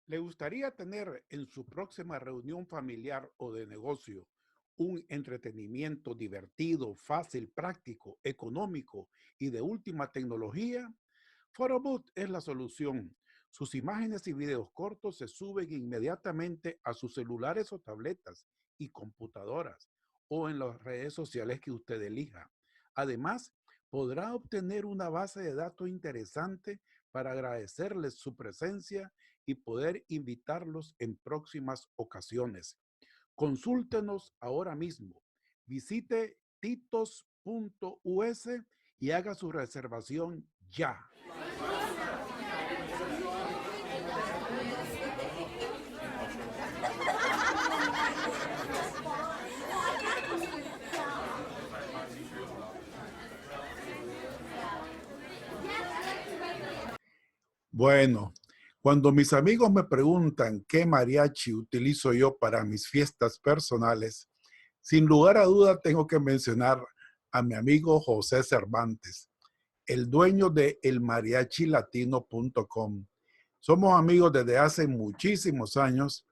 ¿Le gustaría tener en su próxima reunión familiar o de negocio un entretenimiento divertido, fácil, práctico, económico y de última tecnología? Photobooth es la solución. Sus imágenes y videos cortos se suben inmediatamente a sus celulares o tabletas y computadoras o en las redes sociales que usted elija. Además, podrá obtener una base de datos interesante para agradecerles su presencia y poder invitarlos en próximas ocasiones. Consúltenos ahora mismo. Visite titos.us y haga su reservación ya. Bueno, cuando mis amigos me preguntan qué mariachi utilizo yo para mis fiestas personales, sin lugar a duda tengo que mencionar a mi amigo José Cervantes, el dueño de elmariachilatino.com. Somos amigos desde hace muchísimos años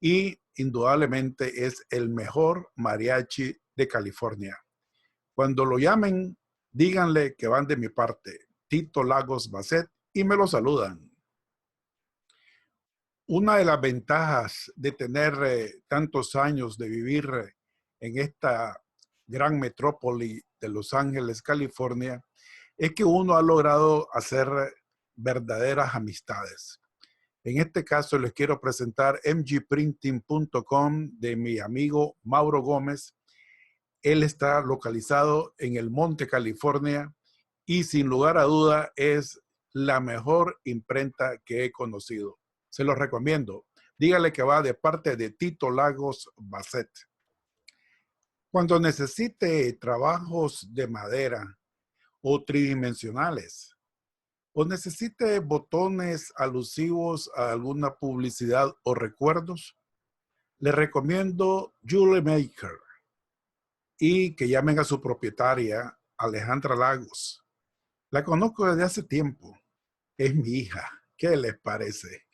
y indudablemente es el mejor mariachi de California. Cuando lo llamen, díganle que van de mi parte, Tito Lagos Basset, y me lo saludan. Una de las ventajas de tener tantos años de vivir en esta gran metrópoli de Los Ángeles, California, es que uno ha logrado hacer verdaderas amistades. En este caso les quiero presentar mgprinting.com de mi amigo Mauro Gómez. Él está localizado en el Monte, California, y sin lugar a duda es la mejor imprenta que he conocido. Se los recomiendo. Dígale que va de parte de Tito Lagos Basset. Cuando necesite trabajos de madera o tridimensionales, o necesite botones alusivos a alguna publicidad o recuerdos, le recomiendo Jewelry Maker y que llamen a su propietaria, Alejandra Lagos. La conozco desde hace tiempo. Es mi hija. ¿Qué les parece?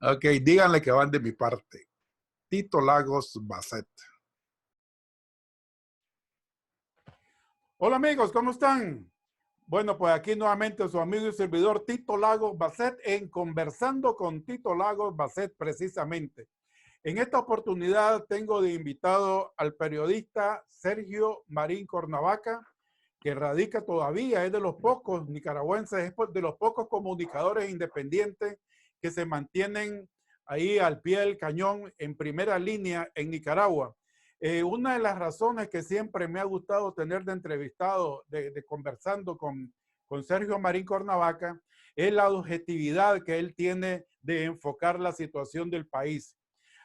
Ok, díganle que van de mi parte. Tito Lagos Basset. Hola amigos, ¿cómo están? Bueno, pues aquí nuevamente su amigo y servidor Tito Lagos Basset en Conversando con Tito Lagos Basset precisamente. En esta oportunidad tengo de invitado al periodista Sergio Marín Cornavaca, que radica todavía, es de los pocos nicaragüenses, es de los pocos comunicadores independientes que se mantienen ahí al pie del cañón en primera línea en Nicaragua. Una de las razones que siempre me ha gustado tener de entrevistado, conversando con Sergio Marín Cornavaca, es la objetividad que él tiene de enfocar la situación del país.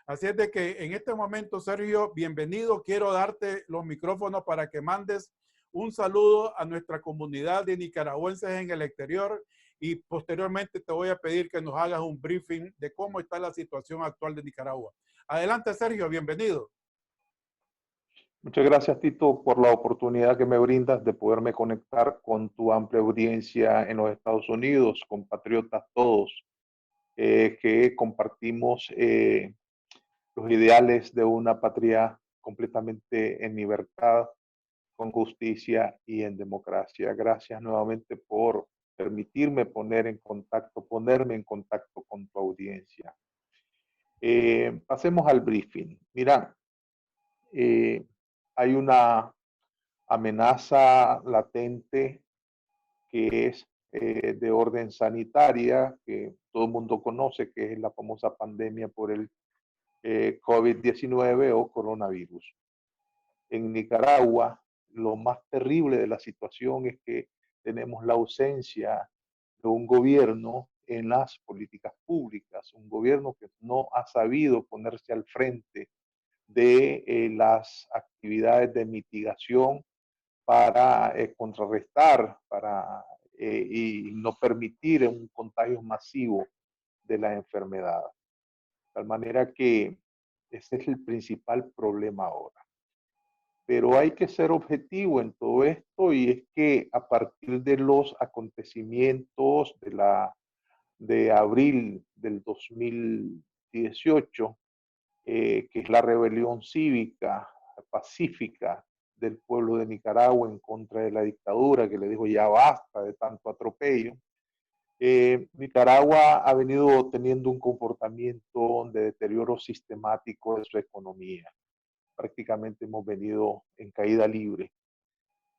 Así es de que en este momento, Sergio, bienvenido. Quiero darte los micrófonos para que mandes un saludo a nuestra comunidad de nicaragüenses en el exterior y posteriormente te voy a pedir que nos hagas un briefing de cómo está la situación actual de Nicaragua. Adelante, Sergio, bienvenido. Muchas gracias, Tito, por la oportunidad que me brindas de poderme conectar con tu amplia audiencia en los Estados Unidos, compatriotas todos, que compartimos los ideales de una patria completamente en libertad, con justicia y en democracia. Gracias nuevamente por permitirme ponerme en contacto con tu audiencia. Pasemos al briefing. Mira, hay una amenaza latente que es de orden sanitaria, que todo el mundo conoce, que es la famosa pandemia por el COVID-19 o coronavirus. En Nicaragua, lo más terrible de la situación es que tenemos la ausencia de un gobierno en las políticas públicas, un gobierno que no ha sabido ponerse al frente de las actividades de mitigación para contrarrestar y no permitir un contagio masivo de la enfermedad. De tal manera que ese es el principal problema ahora. Pero hay que ser objetivo en todo esto y es que a partir de los acontecimientos de la de abril del 2018, que es la rebelión cívica pacífica del pueblo de Nicaragua en contra de la dictadura, que le dijo ya basta de tanto atropello. Nicaragua ha venido teniendo un comportamiento de deterioro sistemático de su economía. Prácticamente hemos venido en caída libre.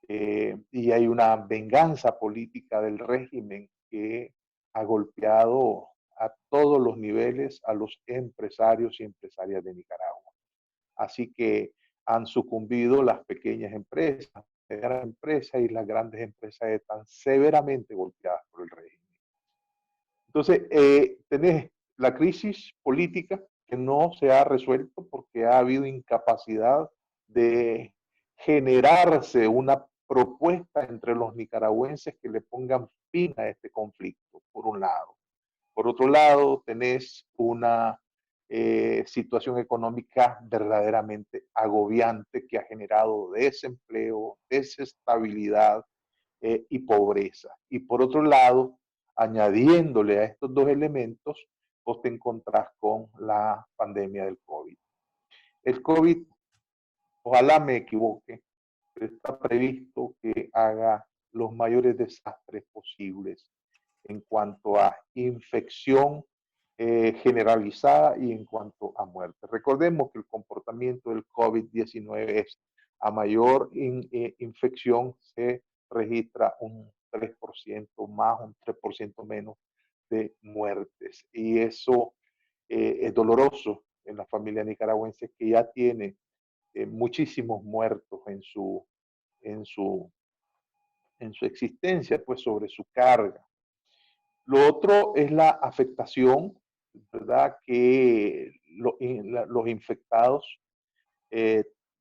Y hay una venganza política del régimen que ha golpeado a todos los niveles a los empresarios y empresarias de Nicaragua. Así que han sucumbido las pequeñas empresas, las medianas empresas y las grandes empresas están severamente golpeadas por el régimen. Entonces, tenés la crisis política que no se ha resuelto porque ha habido incapacidad de generarse una propuesta entre los nicaragüenses que le pongan fin a este conflicto, por un lado. Por otro lado, tenés una situación económica verdaderamente agobiante que ha generado desempleo, desestabilidad y pobreza. Y por otro lado, añadiéndole a estos dos elementos, vos te encontrás con la pandemia del COVID. El COVID, ojalá me equivoque, pero está previsto que haga los mayores desastres posibles en cuanto a infección generalizada y en cuanto a muerte. Recordemos que el comportamiento del COVID-19 es a mayor infección se registra un 3% más, un 3% menos de muertes. Y eso es doloroso en la familia nicaragüense que ya tiene muchísimos muertos en su, en su existencia, pues sobre su carga. Lo otro es la afectación, ¿verdad? Que los infectados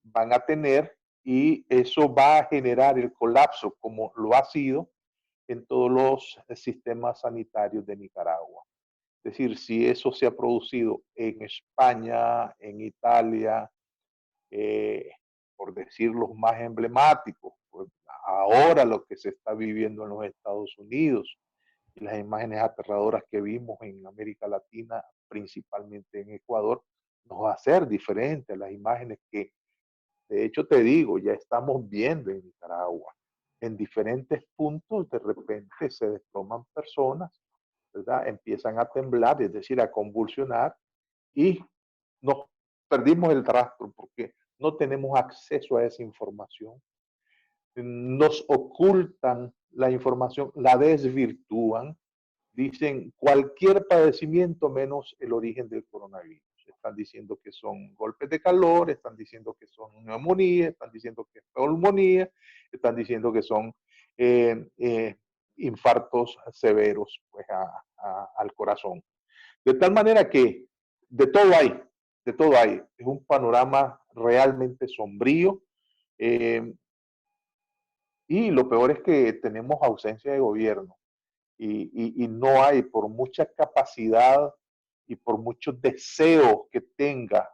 van a tener y eso va a generar el colapso, como lo ha sido en todos los sistemas sanitarios de Nicaragua. Es decir, si eso se ha producido en España, en Italia, eh, por decir los más emblemáticos, pues ahora lo que se está viviendo en los Estados Unidos, y las imágenes aterradoras que vimos en América Latina, principalmente en Ecuador, nos va a ser diferente a las imágenes que, de hecho, te digo, ya estamos viendo en Nicaragua. En diferentes puntos, de repente se desploman personas, ¿verdad? Empiezan a temblar, es decir, a convulsionar, y nos perdimos el rastro porque no tenemos acceso a esa información. Nos ocultan la información, la desvirtúan, dicen cualquier padecimiento menos el origen del coronavirus. Están diciendo que son golpes de calor, están diciendo que son neumonía, están diciendo que es pulmonía, están diciendo que son infartos severos pues, al corazón. De tal manera que de todo hay, de todo hay. Es un panorama realmente sombrío. Y lo peor es que tenemos ausencia de gobierno y no hay, por mucha capacidad y por mucho deseo que tenga,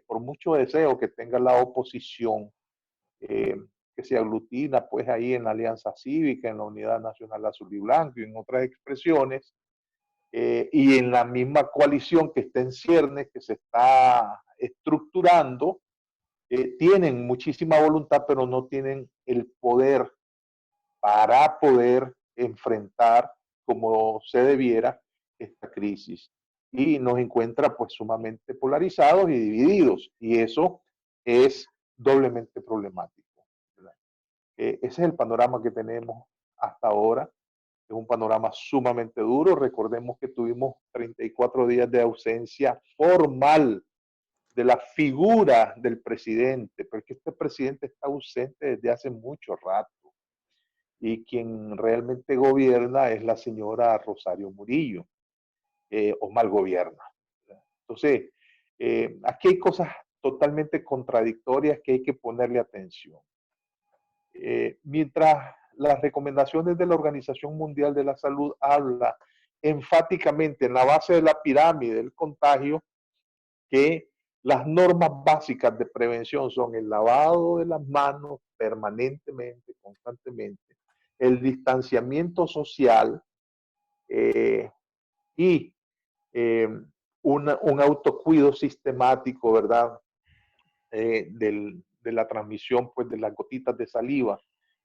por mucho deseo que tenga la oposición, que se aglutina pues ahí en la Alianza Cívica, en la Unidad Nacional Azul y Blanco y en otras expresiones, y en la misma coalición que está en ciernes, que se está estructurando, tienen muchísima voluntad, pero no tienen el poder para poder enfrentar como se debiera esta crisis. Y nos encuentra pues sumamente polarizados y divididos. Y eso es doblemente problemático. Ese es el panorama que tenemos hasta ahora. Es un panorama sumamente duro. Recordemos que tuvimos 34 días de ausencia formal de la figura del presidente, porque este presidente está ausente desde hace mucho rato y quien realmente gobierna es la señora Rosario Murillo, o mal gobierna. Entonces, aquí hay cosas totalmente contradictorias que hay que ponerle atención. Mientras las recomendaciones de la Organización Mundial de la Salud habla enfáticamente en la base de la pirámide del contagio que las normas básicas de prevención son el lavado de las manos permanentemente, constantemente, el distanciamiento social, y un autocuido sistemático, ¿verdad? De la transmisión pues, de las gotitas de saliva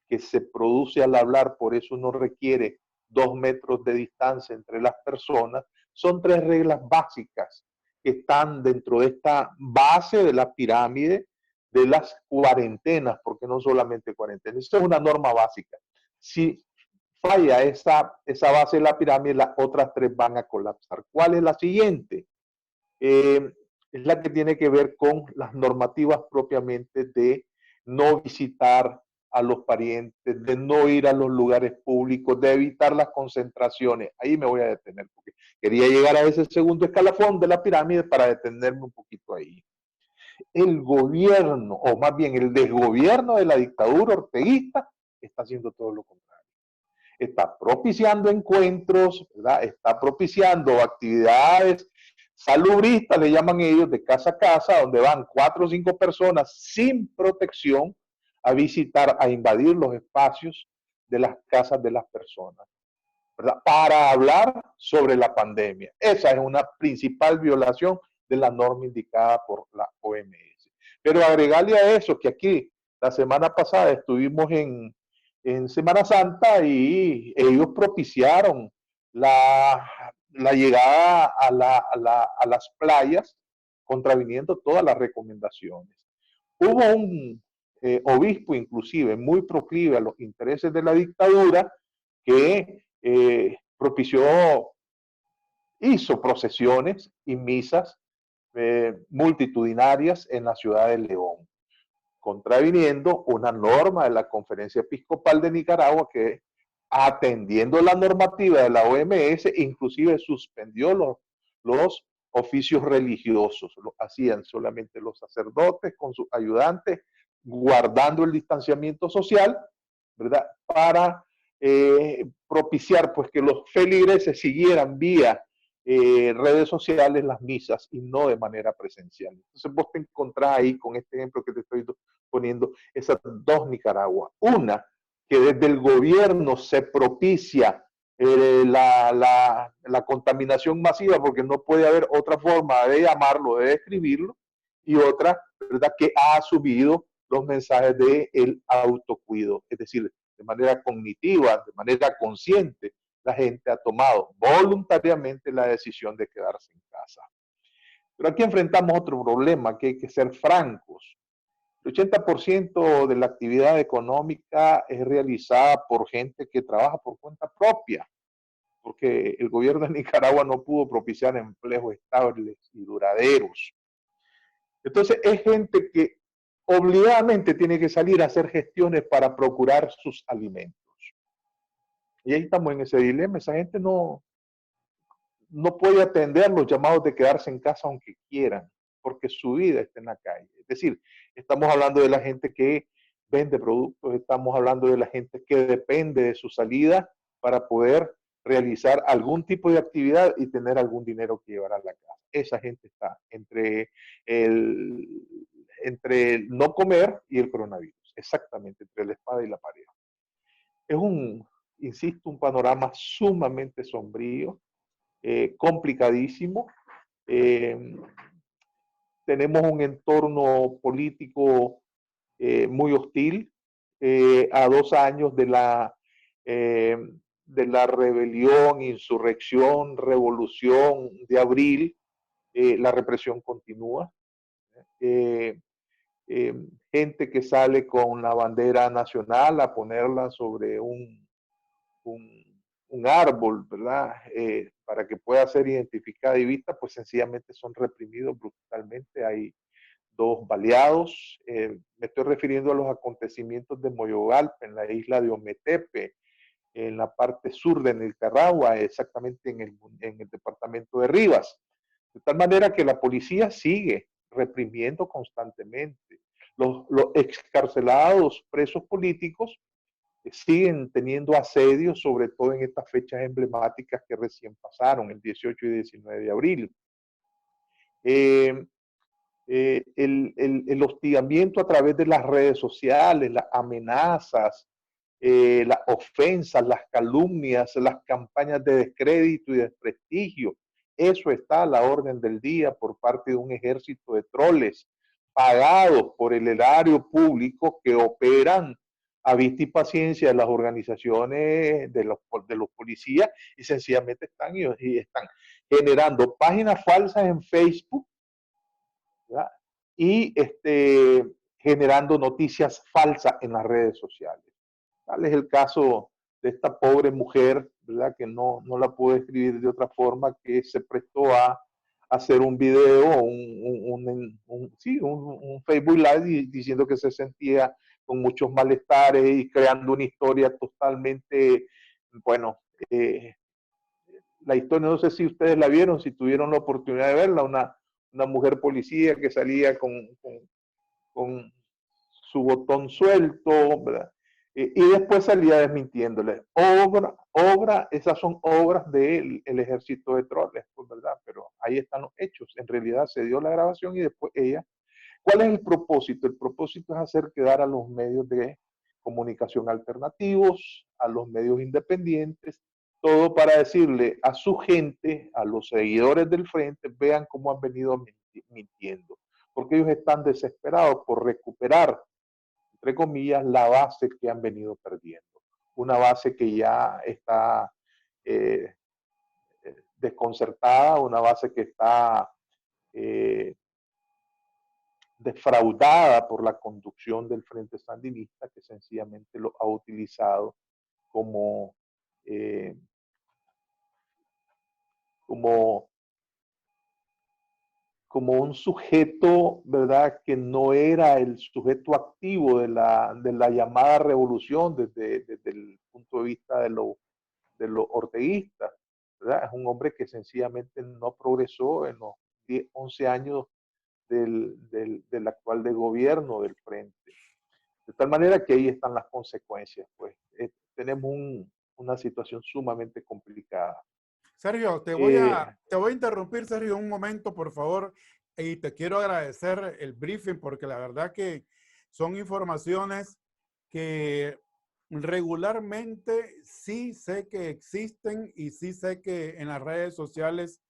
que se produce al hablar, por eso uno requiere 2 metros de distancia entre las personas, son 3 reglas básicas que están dentro de esta base de la pirámide de las cuarentenas, porque no solamente cuarentenas, eso es una norma básica. Si falla esa base de la pirámide, las otras 3 van a colapsar. ¿Cuál es la siguiente? Es la que tiene que ver con las normativas propiamente de no visitar a los parientes, de no ir a los lugares públicos, de evitar las concentraciones. Ahí me voy a detener porque quería llegar a ese segundo escalafón de la pirámide para detenerme un poquito ahí. El gobierno, o más bien el desgobierno de la dictadura orteguista, está haciendo todo lo contrario. Está propiciando encuentros, ¿verdad? Está propiciando actividades salubristas, le llaman ellos, de casa a casa, donde van 4 o 5 personas sin protección a visitar, a invadir los espacios de las casas de las personas, ¿verdad? Para hablar sobre la pandemia. Esa es una principal violación de la norma indicada por la OMS. Pero agregarle a eso que aquí la semana pasada estuvimos en Semana Santa y ellos propiciaron la llegada a las playas contraviniendo todas las recomendaciones. Hubo un obispo inclusive muy proclive a los intereses de la dictadura que propició, hizo procesiones y misas multitudinarias en la ciudad de León, contraviniendo una norma de la Conferencia Episcopal de Nicaragua que, atendiendo la normativa de la OMS, inclusive suspendió los oficios religiosos. Lo hacían solamente los sacerdotes con sus ayudantes, guardando el distanciamiento social, ¿verdad? Para propiciar pues que los feligreses siguieran vía redes sociales las misas y no de manera presencial. Entonces vos te encontrás ahí con este ejemplo que te estoy poniendo, esas 2 Nicaragua. Una, que desde el gobierno se propicia la contaminación masiva, porque no puede haber otra forma de llamarlo, de describirlo, y otra, ¿verdad?, que ha asumido los mensajes del autocuido, es decir, de manera cognitiva, de manera consciente, la gente ha tomado voluntariamente la decisión de quedarse en casa. Pero aquí enfrentamos otro problema, que hay que ser francos. El 80% de la actividad económica es realizada por gente que trabaja por cuenta propia, porque el gobierno de Nicaragua no pudo propiciar empleos estables y duraderos. Entonces es gente que obligadamente tiene que salir a hacer gestiones para procurar sus alimentos. Y ahí estamos en ese dilema. Esa gente no puede atender los llamados de quedarse en casa aunque quieran, porque su vida está en la calle. Es decir, estamos hablando de la gente que vende productos, estamos hablando de la gente que depende de su salida para poder realizar algún tipo de actividad y tener algún dinero que llevar a la casa. Esa gente está entre el no comer y el coronavirus, exactamente, entre la espada y la pared. Es insisto, un panorama sumamente sombrío, complicadísimo. Tenemos un entorno político muy hostil, a 2 años de la rebelión, insurrección, revolución de abril. La represión continúa. Gente que sale con la bandera nacional a ponerla sobre un árbol, ¿verdad? Para que pueda ser identificada y vista, pues sencillamente son reprimidos brutalmente. Hay 2 baleados. Me estoy refiriendo a los acontecimientos de Moyogalpa, en la isla de Ometepe, en la parte sur de Nicaragua, exactamente en el departamento de Rivas. De tal manera que la policía sigue reprimiendo constantemente. Los excarcelados presos políticos siguen teniendo asedios, sobre todo en estas fechas emblemáticas que recién pasaron, el 18 y 19 de abril. El hostigamiento a través de las redes sociales, las amenazas, las ofensas, las calumnias, las campañas de descrédito y desprestigio. Eso está a la orden del día por parte de un ejército de troles pagados por el erario público que operan a vista y paciencia de las organizaciones de los policías y sencillamente están generando páginas falsas en Facebook, ¿verdad? Y generando noticias falsas en las redes sociales. Tal es el caso de esta pobre mujer, ¿verdad? Que no la puedo escribir de otra forma, que se prestó a hacer un video, un Facebook Live diciendo que se sentía con muchos malestares y creando una historia totalmente, bueno, la historia, no sé si ustedes la vieron, si tuvieron la oportunidad de verla, una mujer policía que salía con su botón suelto, ¿verdad? Y después salía desmintiéndole. Esas son obras del ejército de troles, pues, ¿verdad? Pero ahí están los hechos. En realidad se dio la grabación y después ella. ¿Cuál es el propósito? El propósito es hacer quedar a los medios de comunicación alternativos, a los medios independientes, todo para decirle a su gente, a los seguidores del frente, vean cómo han venido mintiendo, porque ellos están desesperados por recuperar, entre comillas, la base que han venido perdiendo. Una base que ya está eh, desconcertada, una base que está eh, defraudada por la conducción del Frente Sandinista, que sencillamente lo ha utilizado como, eh, como, como un sujeto, ¿verdad?, que no era el sujeto activo de la llamada revolución desde el punto de vista de los orteguistas, ¿verdad? Es un hombre que sencillamente no progresó en los 10, 11 años del actual de gobierno del Frente. De tal manera que ahí están las consecuencias, pues. Tenemos una situación sumamente complicada. Sergio, Eh, te voy a interrumpir, Sergio, un momento, por favor, y te quiero agradecer el briefing porque la verdad que son informaciones que regularmente sí sé que existen y sí sé que en las redes sociales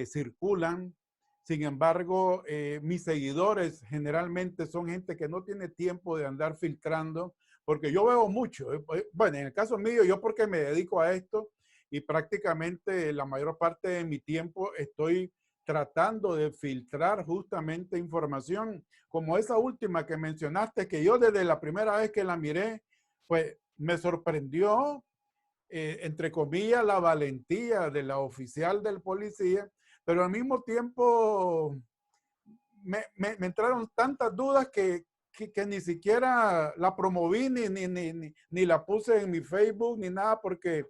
circulan. Sin embargo, mis seguidores generalmente son gente que no tiene tiempo de andar filtrando, porque yo veo mucho. Bueno, en el caso mío, yo porque me dedico a esto, y prácticamente la mayor parte de mi tiempo estoy tratando de filtrar justamente información como esa última que mencionaste, que yo desde la primera vez que la miré, pues me sorprendió, entre comillas, la valentía de la oficial del policía, pero al mismo tiempo me entraron tantas dudas que ni siquiera la promoví ni la puse en mi Facebook ni nada, porque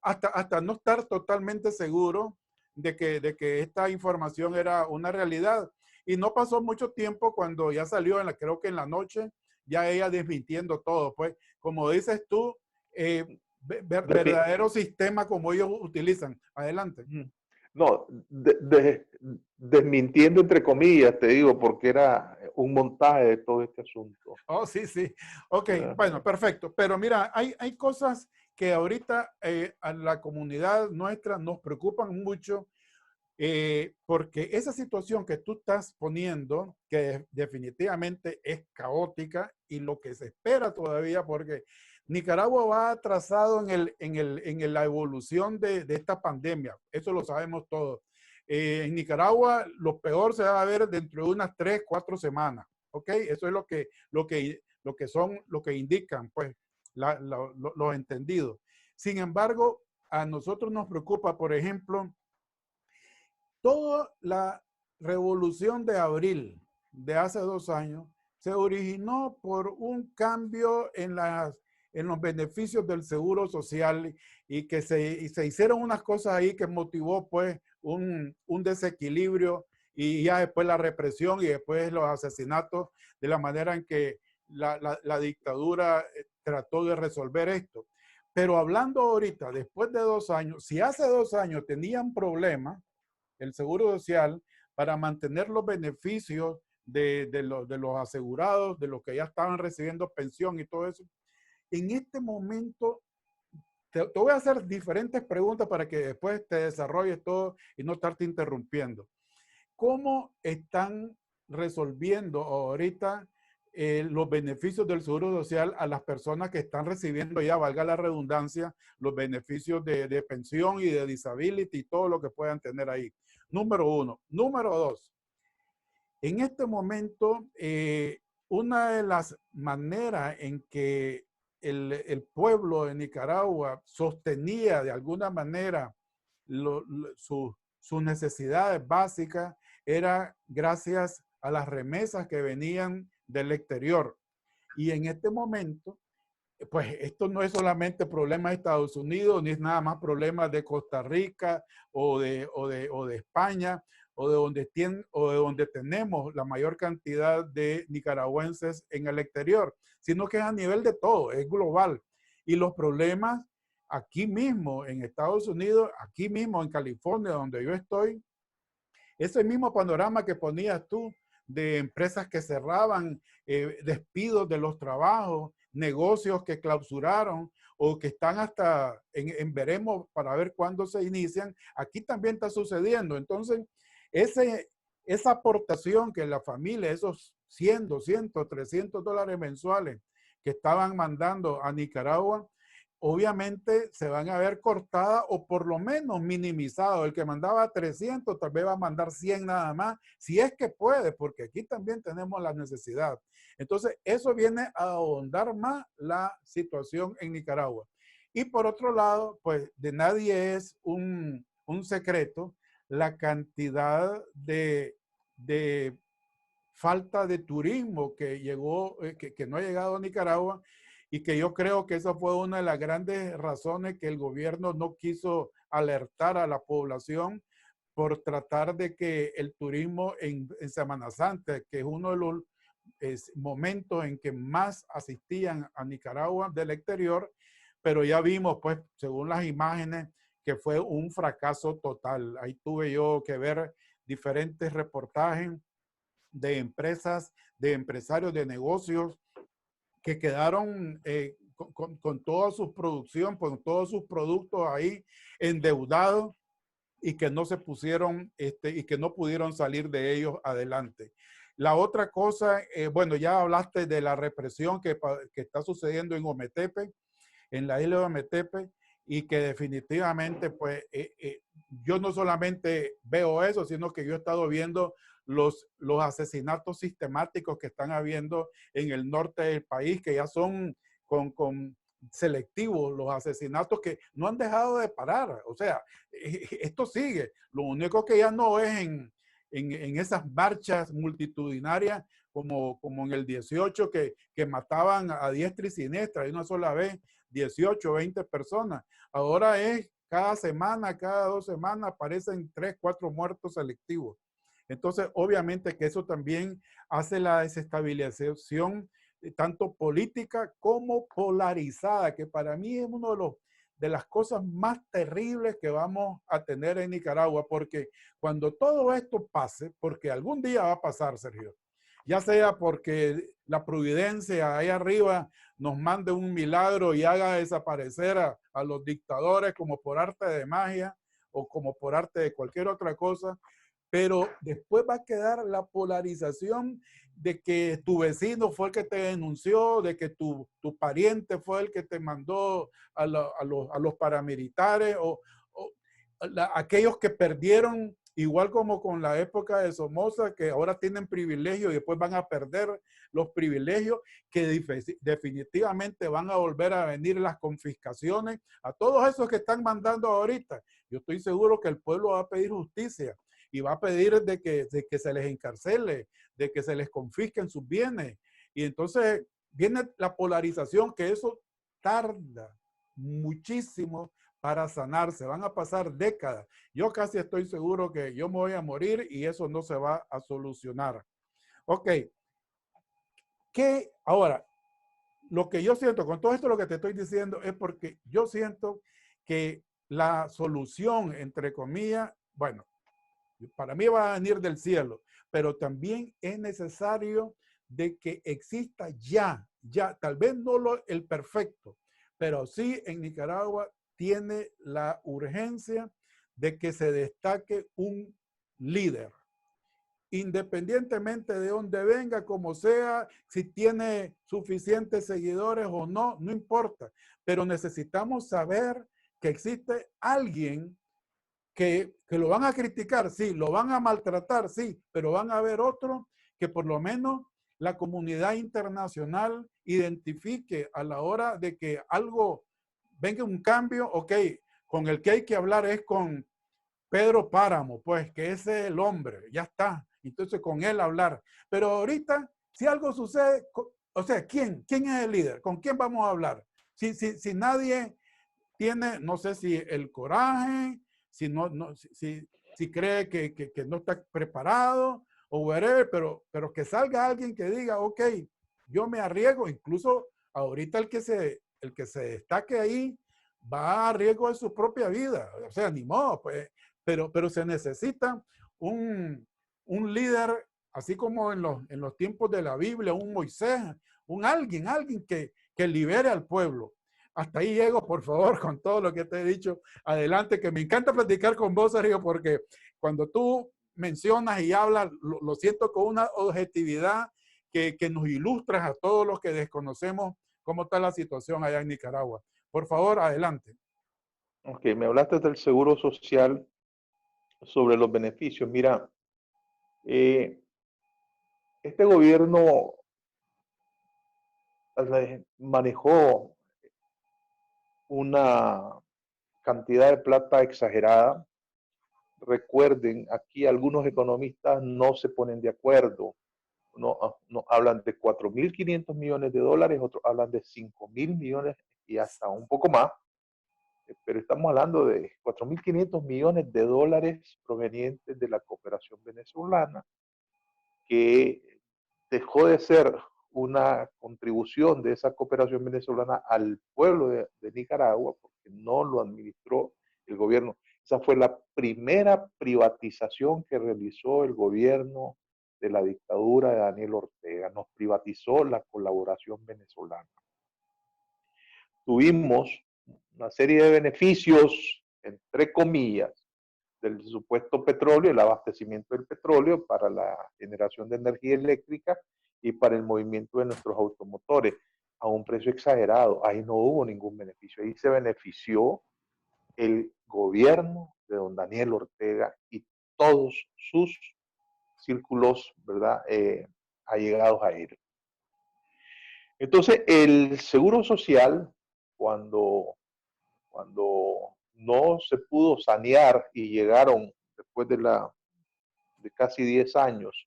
hasta no estar totalmente seguro de que esta información era una realidad. Y no pasó mucho tiempo cuando ya salió, creo que en la noche, ya ella desmintiendo todo. Pues, como dices tú, verdadero sistema como ellos utilizan. Adelante. no, desmintiendo entre comillas, te digo, porque era un montaje de todo este asunto. Oh, sí, sí. Ok, ¿Verdad? bueno, perfecto. Pero mira, hay cosas que ahorita a la comunidad nuestra nos preocupan mucho, porque esa situación que tú estás poniendo, que definitivamente es caótica y lo que se espera todavía, porque Nicaragua va atrasado en la evolución de esta pandemia, eso lo sabemos todos. En Nicaragua lo peor se va a ver dentro de unas 3, 4 semanas, ¿ok? Eso es lo que indican, pues, los entendidos. Sin embargo, a nosotros nos preocupa, por ejemplo, toda la revolución de abril de hace 2 años se originó por un cambio en los beneficios del seguro social y que se hicieron unas cosas ahí que motivó pues un desequilibrio y ya después la represión y después los asesinatos de la manera en que la dictadura trató de resolver esto. Pero hablando ahorita, después de 2 años, si hace 2 años tenían problemas, el Seguro Social, para mantener los beneficios de los asegurados, de los que ya estaban recibiendo pensión y todo eso. en este momento, te voy a hacer diferentes preguntas para que después te desarrolles todo y no estarte interrumpiendo. ¿Cómo están resolviendo ahorita los beneficios del Seguro Social a las personas que están recibiendo ya, valga la redundancia, los beneficios de pensión y de disability y todo lo que puedan tener ahí? Número uno. Número dos, en este momento, una de las maneras en que el pueblo de Nicaragua sostenía de alguna manera sus necesidades básicas era gracias a las remesas que venían del exterior. Y en este momento, pues esto no es solamente problema de Estados Unidos, ni es nada más problema de Costa Rica o de España, o de donde tenemos la mayor cantidad de nicaragüenses en el exterior, sino que es a nivel de todo, es global. Y los problemas aquí mismo en Estados Unidos, aquí mismo en California, donde yo estoy, ese mismo panorama que ponías tú de empresas que cerraban, despidos de los trabajos, negocios que clausuraron o que están hasta en veremos para ver cuándo se inician, aquí también está sucediendo. Entonces, esa aportación que la familia, esos 100, 200, 300 dólares mensuales que estaban mandando a Nicaragua, obviamente se van a ver cortadas o por lo menos minimizados. El que mandaba 300 tal vez va a mandar 100 nada más, si es que puede, porque aquí también tenemos la necesidad. Entonces, eso viene a ahondar más la situación en Nicaragua. Y por otro lado, pues de nadie es un secreto la cantidad de falta de turismo que llegó, que no ha llegado a Nicaragua, y que yo creo que esa fue una de las grandes razones que el gobierno no quiso alertar a la población por tratar de que el turismo en Semana Santa, que es uno de los momentos en que más asistían a Nicaragua del exterior, pero ya vimos, pues, según las imágenes, que fue un fracaso total. Ahí tuve yo que ver diferentes reportajes de empresas, de empresarios de negocios que quedaron con toda su producción, con todos sus productos ahí endeudados y que no se pusieron y que no pudieron salir de ellos adelante. La otra cosa, bueno, ya hablaste de la represión que está sucediendo en Ometepe, en la isla de Ometepe, y que definitivamente, pues, yo no solamente veo eso, sino que yo he estado viendo los asesinatos sistemáticos que están habiendo en el norte del país, que ya son con selectivos los asesinatos que no han dejado de parar. O sea, esto sigue. Lo único que ya no es en esas marchas multitudinarias como en el 18 que mataban a diestra y siniestra de una sola vez, 18, 20 personas. Ahora es cada semana, cada 2 semanas aparecen 3, 4 muertos selectivos. Entonces, obviamente que eso también hace la desestabilización tanto política como polarizada, que para mí es uno de las cosas más terribles que vamos a tener en Nicaragua, porque cuando todo esto pase, porque algún día va a pasar, Sergio, ya sea porque la providencia ahí arriba nos mande un milagro y haga desaparecer a los dictadores como por arte de magia o como por arte de cualquier otra cosa, pero después va a quedar la polarización de que tu vecino fue el que te denunció, de que tu pariente fue el que te mandó a los paramilitares o aquellos que perdieron, igual como con la época de Somoza, que ahora tienen privilegios y después van a perder los privilegios, que definitivamente van a volver a venir las confiscaciones a todos esos que están mandando ahorita. Yo estoy seguro que el pueblo va a pedir justicia y va a pedir de que se les encarcele, de que se les confisquen sus bienes. Y entonces viene la polarización, que eso tarda muchísimo para sanarse. Van a pasar décadas. Yo casi estoy seguro que yo me voy a morir y eso no se va a solucionar. Ok. ¿Qué? Ahora, lo que yo siento, con todo esto lo que te estoy diciendo, es porque yo siento que la solución, entre comillas, bueno, para mí va a venir del cielo, pero también es necesario de que exista ya, tal vez no el perfecto, pero sí en Nicaragua tiene la urgencia de que se destaque un líder, independientemente de dónde venga, como sea, si tiene suficientes seguidores o no, no importa, pero necesitamos saber que existe alguien que lo van a criticar, sí, lo van a maltratar, sí, pero van a haber otros que por lo menos la comunidad internacional identifique a la hora de que algo venga un cambio, ok, con el que hay que hablar es con Pedro Páramo, pues que ese es el hombre, ya está, entonces con él hablar. Pero ahorita, si algo sucede, o sea, ¿quién es el líder? ¿Con quién vamos a hablar? Si nadie tiene, no sé si el coraje, si cree que no está preparado o whatever, pero que salga alguien que diga, ok, yo me arriesgo, incluso ahorita el que se destaque ahí va a riesgo de su propia vida, o sea, ni modo, pues, pero se necesita un líder, así como en los tiempos de la Biblia, un Moisés, alguien que libere al pueblo. Hasta ahí llego, por favor, con todo lo que te he dicho. Adelante, que me encanta platicar con vos, Sergio, porque cuando tú mencionas y hablas, lo siento con una objetividad que nos ilustras a todos los que desconocemos cómo está la situación allá en Nicaragua. Por favor, adelante. Ok, me hablaste del seguro social sobre los beneficios. Mira, este gobierno manejó una cantidad de plata exagerada. Recuerden, aquí algunos economistas no se ponen de acuerdo. No hablan de 4.500 millones de dólares, otros hablan de 5.000 millones y hasta un poco más. Pero estamos hablando de 4.500 millones de dólares provenientes de la cooperación venezolana, que dejó de ser una contribución de esa cooperación venezolana al pueblo de Nicaragua, porque no lo administró el gobierno. Esa fue la primera privatización que realizó el gobierno de la dictadura de Daniel Ortega. Nos privatizó la colaboración venezolana. Tuvimos una serie de beneficios, entre comillas, del supuesto petróleo, el abastecimiento del petróleo para la generación de energía eléctrica y para el movimiento de nuestros automotores a un precio exagerado. Ahí no hubo ningún beneficio. Ahí se benefició el gobierno de don Daniel Ortega y todos sus círculos, ¿verdad? Allegados a él. Entonces, el seguro social, cuando no se pudo sanear y llegaron después de casi 10 años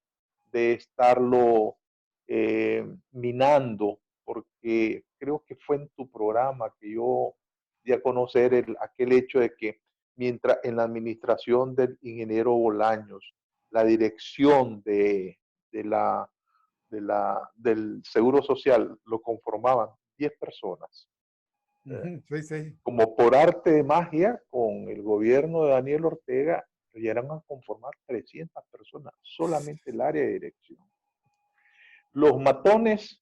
de estarlo minando, porque creo que fue en tu programa que yo di a conocer aquel hecho de que mientras en la administración del ingeniero Bolaños, la dirección del Seguro Social lo conformaban 10 personas. Sí, sí. Como por arte de magia, con el gobierno de Daniel Ortega, llegaron a conformar 300 personas, solamente el área de dirección. Los matones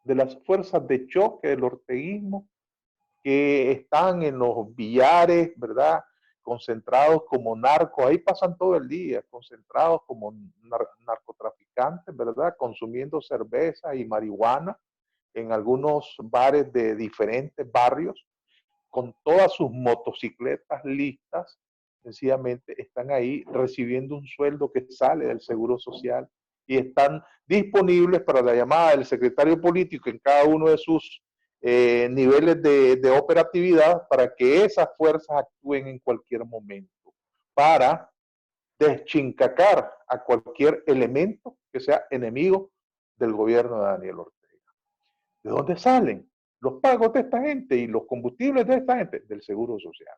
de las fuerzas de choque del orteguismo, que están en los billares, ¿verdad? Concentrados como narcos, ahí pasan todo el día, concentrados como narcotraficantes, ¿verdad? Consumiendo cerveza y marihuana en algunos bares de diferentes barrios, con todas sus motocicletas listas, sencillamente están ahí recibiendo un sueldo que sale del Seguro Social y están disponibles para la llamada del secretario político en cada uno de sus niveles de operatividad para que esas fuerzas actúen en cualquier momento, para deschincacar a cualquier elemento que sea enemigo del gobierno de Daniel Ortega. ¿De dónde salen los pagos de esta gente y los combustibles de esta gente? Del Seguro Social.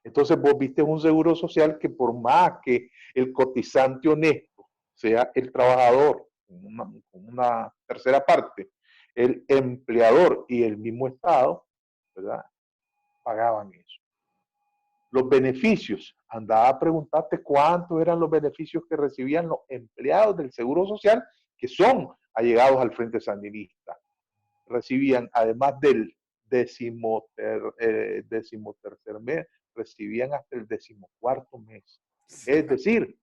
Entonces vos viste un Seguro Social que por más que el cotizante honesto sea el trabajador, una tercera parte, el empleador y el mismo Estado, ¿verdad? Pagaban eso. Los beneficios, andaba a preguntarte cuántos eran los beneficios que recibían los empleados del Seguro Social, que son allegados al Frente Sandinista. Recibían, además del decimotercer mes, recibían hasta el 14º mes. Es decir,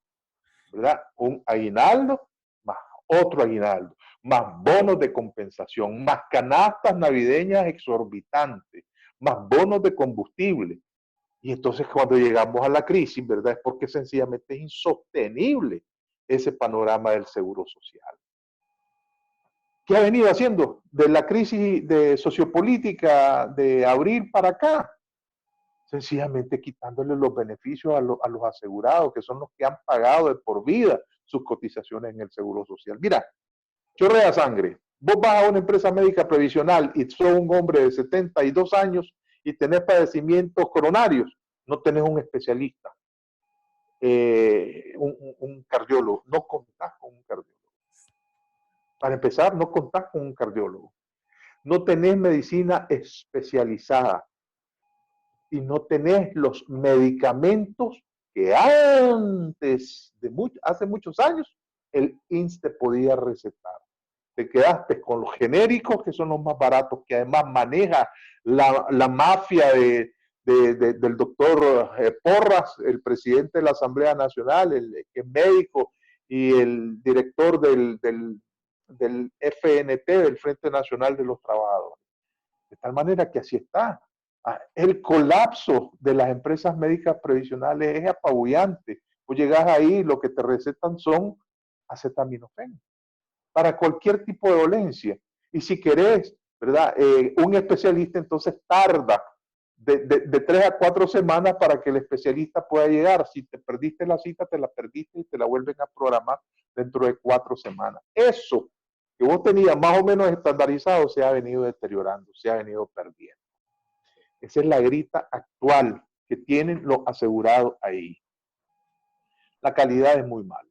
¿verdad? Un aguinaldo más otro aguinaldo, más bonos de compensación, más canastas navideñas exorbitantes, más bonos de combustible. Y entonces cuando llegamos a la crisis, ¿verdad? Es porque sencillamente es insostenible ese panorama del seguro social. ¿Qué ha venido haciendo de la crisis de sociopolítica de abril para acá? Sencillamente quitándole los beneficios a los asegurados, que son los que han pagado de por vida sus cotizaciones en el seguro social. Mira, chorrea sangre. Vos vas a una empresa médica previsional y sos un hombre de 72 años y tenés padecimientos coronarios, no tenés un especialista, un cardiólogo, no contás con un cardiólogo. Para empezar, no contás con un cardiólogo. No tenés medicina especializada y no tenés los medicamentos que antes, hace muchos años, el INSS podía recetar. Te quedaste con los genéricos, que son los más baratos, que además maneja la mafia del doctor Porras, el presidente de la Asamblea Nacional, que es médico, y el director del FNT, del Frente Nacional de los Trabajadores. De tal manera que así está. El colapso de las empresas médicas previsionales es apabullante. Vos llegás ahí, lo que te recetan son acetaminofén para cualquier tipo de dolencia. Y si querés, ¿verdad? Un especialista entonces tarda de 3 a 4 semanas para que el especialista pueda llegar. Si te perdiste la cita, te la perdiste y te la vuelven a programar dentro de 4 semanas. Eso que vos tenías más o menos estandarizado se ha venido deteriorando, se ha venido perdiendo. Esa es la grita actual que tienen los asegurados ahí. La calidad es muy mala.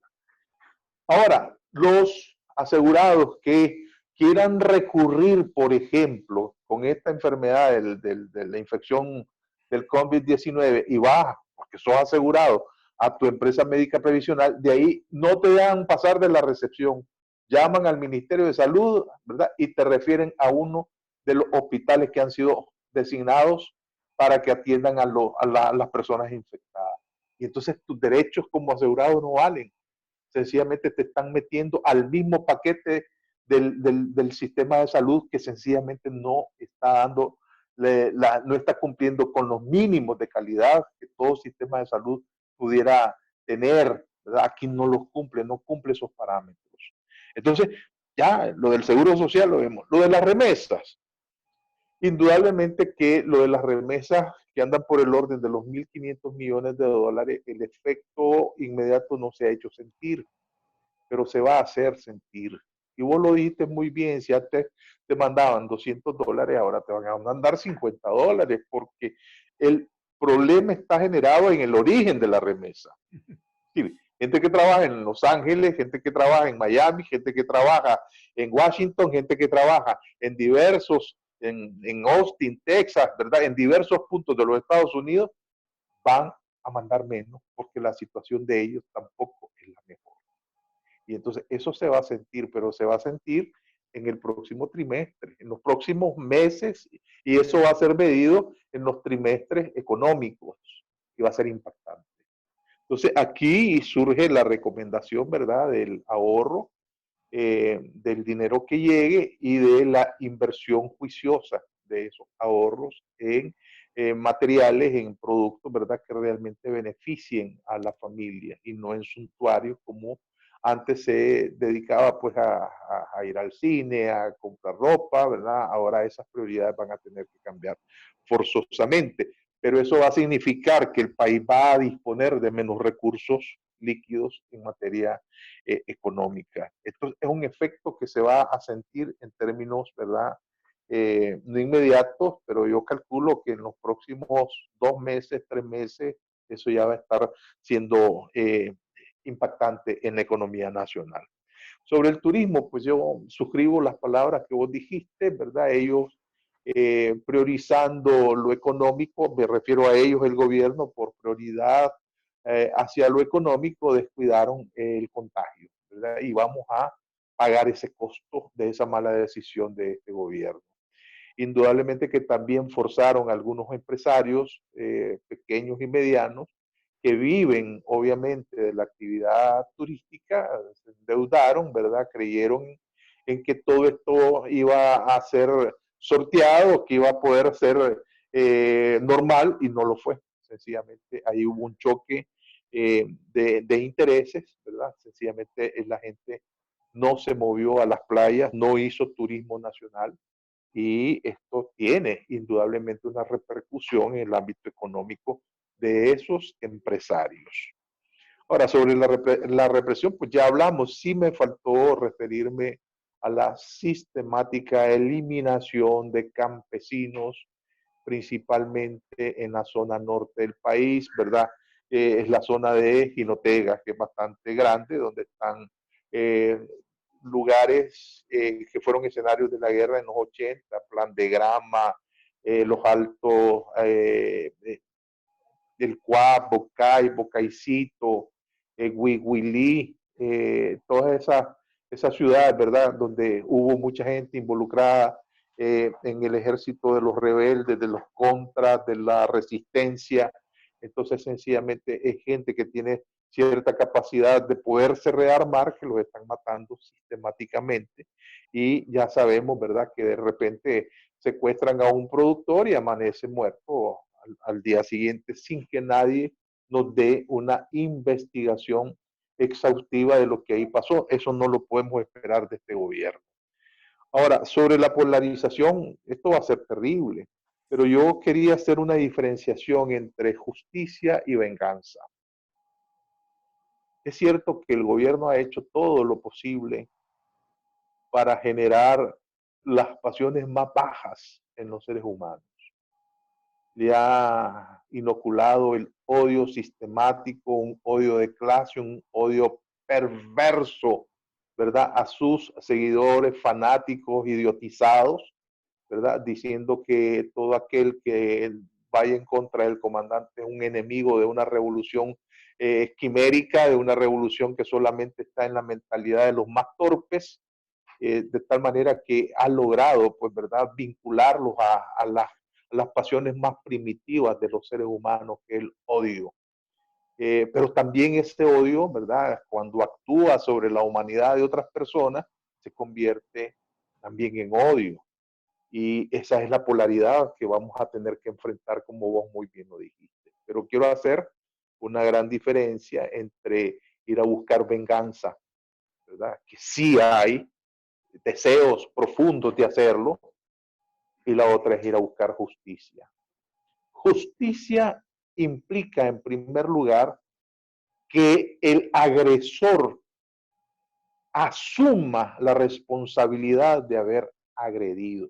Ahora, los asegurados que quieran recurrir, por ejemplo, con esta enfermedad de la infección del COVID-19 y vas, porque sos asegurado, a tu empresa médica previsional, de ahí no te dejan pasar de la recepción. Llaman al Ministerio de Salud, ¿verdad? Y te refieren a uno de los hospitales que han sido designados para que atiendan a las personas infectadas. Y entonces tus derechos como asegurado no valen. Sencillamente te están metiendo al mismo paquete del sistema de salud que sencillamente no está dando, no está cumpliendo con los mínimos de calidad que todo sistema de salud pudiera tener, ¿verdad? Aquí no los cumple, no cumple esos parámetros. Entonces, ya lo del seguro social lo vemos. Lo de las remesas, indudablemente que lo de las remesas que andan por el orden de los 1.500 millones de dólares, el efecto inmediato no se ha hecho sentir, pero se va a hacer sentir. Y vos lo dijiste muy bien, si antes te mandaban $200, ahora te van a mandar $50, porque el problema está generado en el origen de la remesa. Sí, gente que trabaja en Los Ángeles, gente que trabaja en Miami, gente que trabaja en Washington, gente que trabaja en en Austin, Texas, ¿verdad? En diversos puntos de los Estados Unidos, van a mandar menos porque la situación de ellos tampoco es la mejor. Y entonces eso se va a sentir, pero se va a sentir en el próximo trimestre, en los próximos meses, y eso va a ser medido en los trimestres económicos, y va a ser impactante. Entonces aquí surge la recomendación, ¿verdad?, del ahorro, del dinero que llegue y de la inversión juiciosa de esos ahorros en materiales, en productos, ¿verdad?, que realmente beneficien a la familia y no en suntuarios como antes se dedicaba pues a ir al cine, a comprar ropa, ¿verdad? Ahora esas prioridades van a tener que cambiar forzosamente, pero eso va a significar que el país va a disponer de menos recursos líquidos en materia económica. Esto es un efecto que se va a sentir en términos, ¿verdad? No inmediatos, pero yo calculo que en los próximos 2 meses, 3 meses, eso ya va a estar siendo impactante en la economía nacional. Sobre el turismo, pues yo suscribo las palabras que vos dijiste, ¿verdad? Ellos priorizando lo económico, me refiero a ellos, el gobierno, por prioridad hacia lo económico, descuidaron el contagio, ¿verdad? Y vamos a pagar ese costo de esa mala decisión de este gobierno. Indudablemente que también forzaron a algunos empresarios pequeños y medianos que viven obviamente de la actividad turística, se endeudaron, ¿verdad? Creyeron en que todo esto iba a ser sorteado, que iba a poder ser normal y no lo fue. Sencillamente ahí hubo un choque de intereses, ¿verdad? Sencillamente la gente no se movió a las playas, no hizo turismo nacional y esto tiene indudablemente una repercusión en el ámbito económico de esos empresarios. Ahora, sobre la represión, pues ya hablamos, sí me faltó referirme a la sistemática eliminación de campesinos, principalmente en la zona norte del país, ¿verdad? Es la zona de Jinotega, que es bastante grande, donde están eh, lugares que fueron escenarios de la guerra en los 80, Plan de Grama, los altos del Cuap, Bocay, Bocaicito, Huihuilí, todas esas ciudades, ¿verdad? Donde hubo mucha gente involucrada en el ejército de los rebeldes, de los contras, de la resistencia. Entonces, sencillamente es gente que tiene cierta capacidad de poderse rearmar, que los están matando sistemáticamente. Y ya sabemos, ¿verdad?, que de repente secuestran a un productor y amanece muerto al día siguiente sin que nadie nos dé una investigación exhaustiva de lo que ahí pasó. Eso no lo podemos esperar de este gobierno. Ahora, sobre la polarización, esto va a ser terrible, pero yo quería hacer una diferenciación entre justicia y venganza. Es cierto que el gobierno ha hecho todo lo posible para generar las pasiones más bajas en los seres humanos. Le ha inoculado el odio sistemático, un odio de clase, un odio perverso, ¿verdad? A sus seguidores fanáticos, idiotizados, ¿verdad? Diciendo que todo aquel que vaya en contra del comandante es un enemigo de una revolución quimérica, de una revolución que solamente está en la mentalidad de los más torpes, de tal manera que ha logrado, pues, ¿verdad?, vincularlos a las pasiones más primitivas de los seres humanos, que es el odio. Pero también ese odio, ¿verdad?, cuando actúa sobre la humanidad de otras personas, se convierte también en odio. Y esa es la polaridad que vamos a tener que enfrentar, como vos muy bien lo dijiste. Pero quiero hacer una gran diferencia entre ir a buscar venganza, ¿verdad?, que sí hay deseos profundos de hacerlo, y la otra es ir a buscar justicia. Justicia implica, en primer lugar, que el agresor asuma la responsabilidad de haber agredido.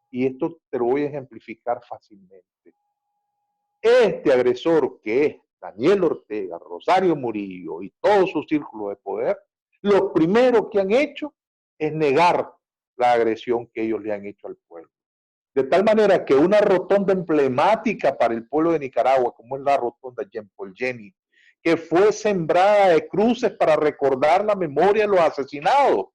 Y esto te lo voy a ejemplificar fácilmente. Este agresor, que es Daniel Ortega, Rosario Murillo y todo su círculo de poder, lo primero que han hecho es negar la agresión que ellos le han hecho al pueblo. De tal manera que una rotonda emblemática para el pueblo de Nicaragua, como es la rotonda Jean Paul Jenny, que fue sembrada de cruces para recordar la memoria de los asesinados,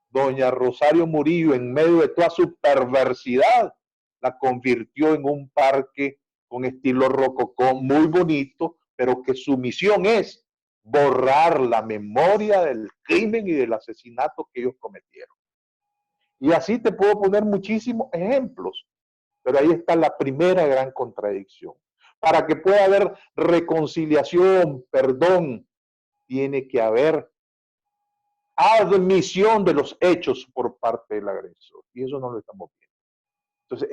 doña Rosario Murillo, en medio de toda su perversidad, la convirtió en un parque con estilo rococó muy bonito, pero que su misión es borrar la memoria del crimen y del asesinato que ellos cometieron. Y así te puedo poner muchísimos ejemplos, pero ahí está la primera gran contradicción. Para que pueda haber reconciliación, perdón, tiene que haber admisión de los hechos por parte del agresor. Y eso no lo estamos viendo. Entonces,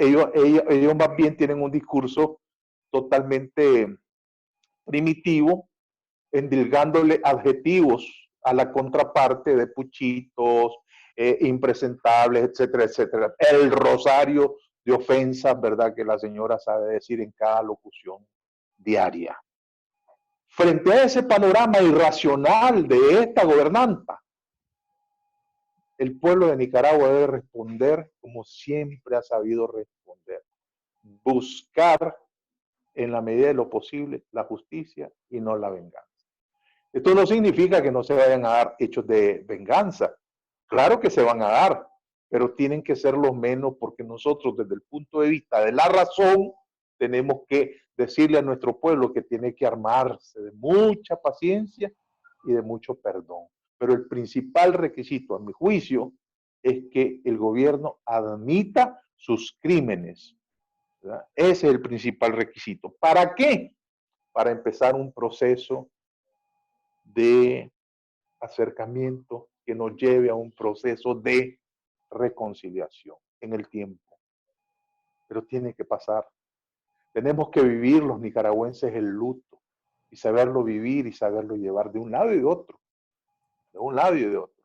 ellos más bien tienen un discurso totalmente primitivo, endilgándole adjetivos a la contraparte de puchitos, impresentables, etcétera, etcétera. El rosario de ofensas, ¿verdad?, que la señora sabe decir en cada locución diaria. Frente a ese panorama irracional de esta gobernanta, el pueblo de Nicaragua debe responder como siempre ha sabido responder. Buscar, en la medida de lo posible, la justicia y no la venganza. Esto no significa que no se vayan a dar hechos de venganza. Claro que se van a dar, pero tienen que ser los menos porque nosotros desde el punto de vista de la razón tenemos que decirle a nuestro pueblo que tiene que armarse de mucha paciencia y de mucho perdón. Pero el principal requisito, a mi juicio, es que el gobierno admita sus crímenes, ¿verdad? Ese es el principal requisito. ¿Para qué? Para empezar un proceso de acercamiento que nos lleve a un proceso de reconciliación en el tiempo. Pero tiene que pasar. Tenemos que vivir los nicaragüenses el luto y saberlo vivir y saberlo llevar de un lado y de otro. De un lado y de otro.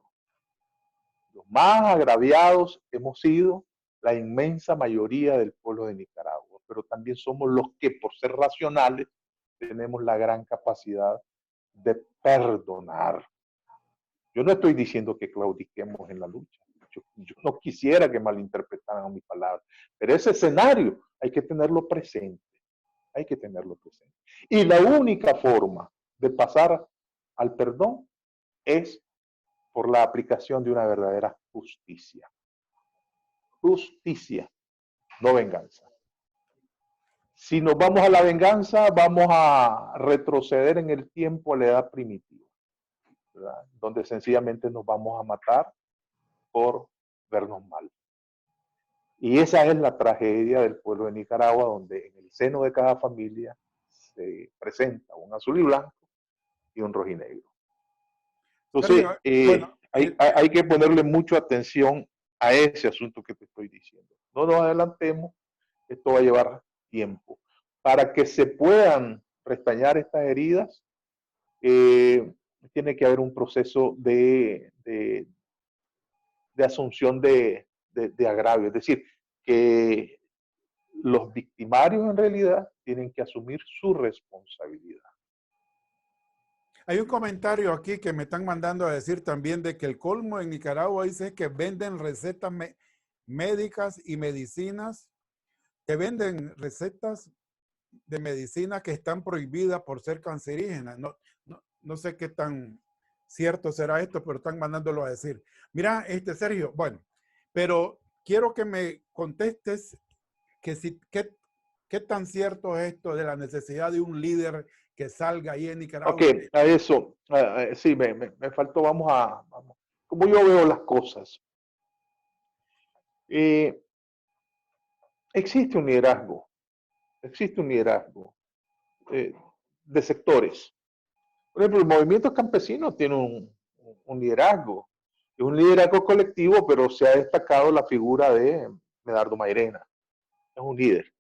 Los más agraviados hemos sido la inmensa mayoría del pueblo de Nicaragua, pero también somos los que, por ser racionales, tenemos la gran capacidad de perdonar. Yo no estoy diciendo que claudiquemos en la lucha. Yo no quisiera que malinterpretaran mis palabras, pero ese escenario hay que tenerlo presente. Hay que tenerlo presente. Y la única forma de pasar al perdón es por la aplicación de una verdadera justicia. Justicia, no venganza. Si nos vamos a la venganza, vamos a retroceder en el tiempo a la edad primitiva, ¿verdad? Donde sencillamente nos vamos a matar por vernos mal. Y esa es la tragedia del pueblo de Nicaragua, donde en el seno de cada familia se presenta un azul y blanco y un rojinegro. Entonces, Bueno, hay que ponerle mucha atención a ese asunto que te estoy diciendo. No nos adelantemos, esto va a llevar tiempo. Para que se puedan restañar estas heridas, tiene que haber un proceso de asunción de agravio. Es decir, que los victimarios en realidad tienen que asumir su responsabilidad. hay un comentario aquí que me están mandando a decir también de que el colmo en Nicaragua dice que venden recetas médicas y medicinas, que venden recetas de medicina que están prohibidas por ser cancerígenas. No sé qué tan cierto será esto, pero están mandándolo a decir. Mira, Sergio, bueno, pero quiero que me contestes que si, qué tan cierto es esto de la necesidad de un líder que salga ahí en Nicaragua. Ok, a eso, sí, me faltó, vamos, como yo veo las cosas. Existe un liderazgo de sectores. Por ejemplo, el movimiento campesino tiene un liderazgo, es un liderazgo colectivo, pero se ha destacado la figura de Medardo Mairena, es un líder.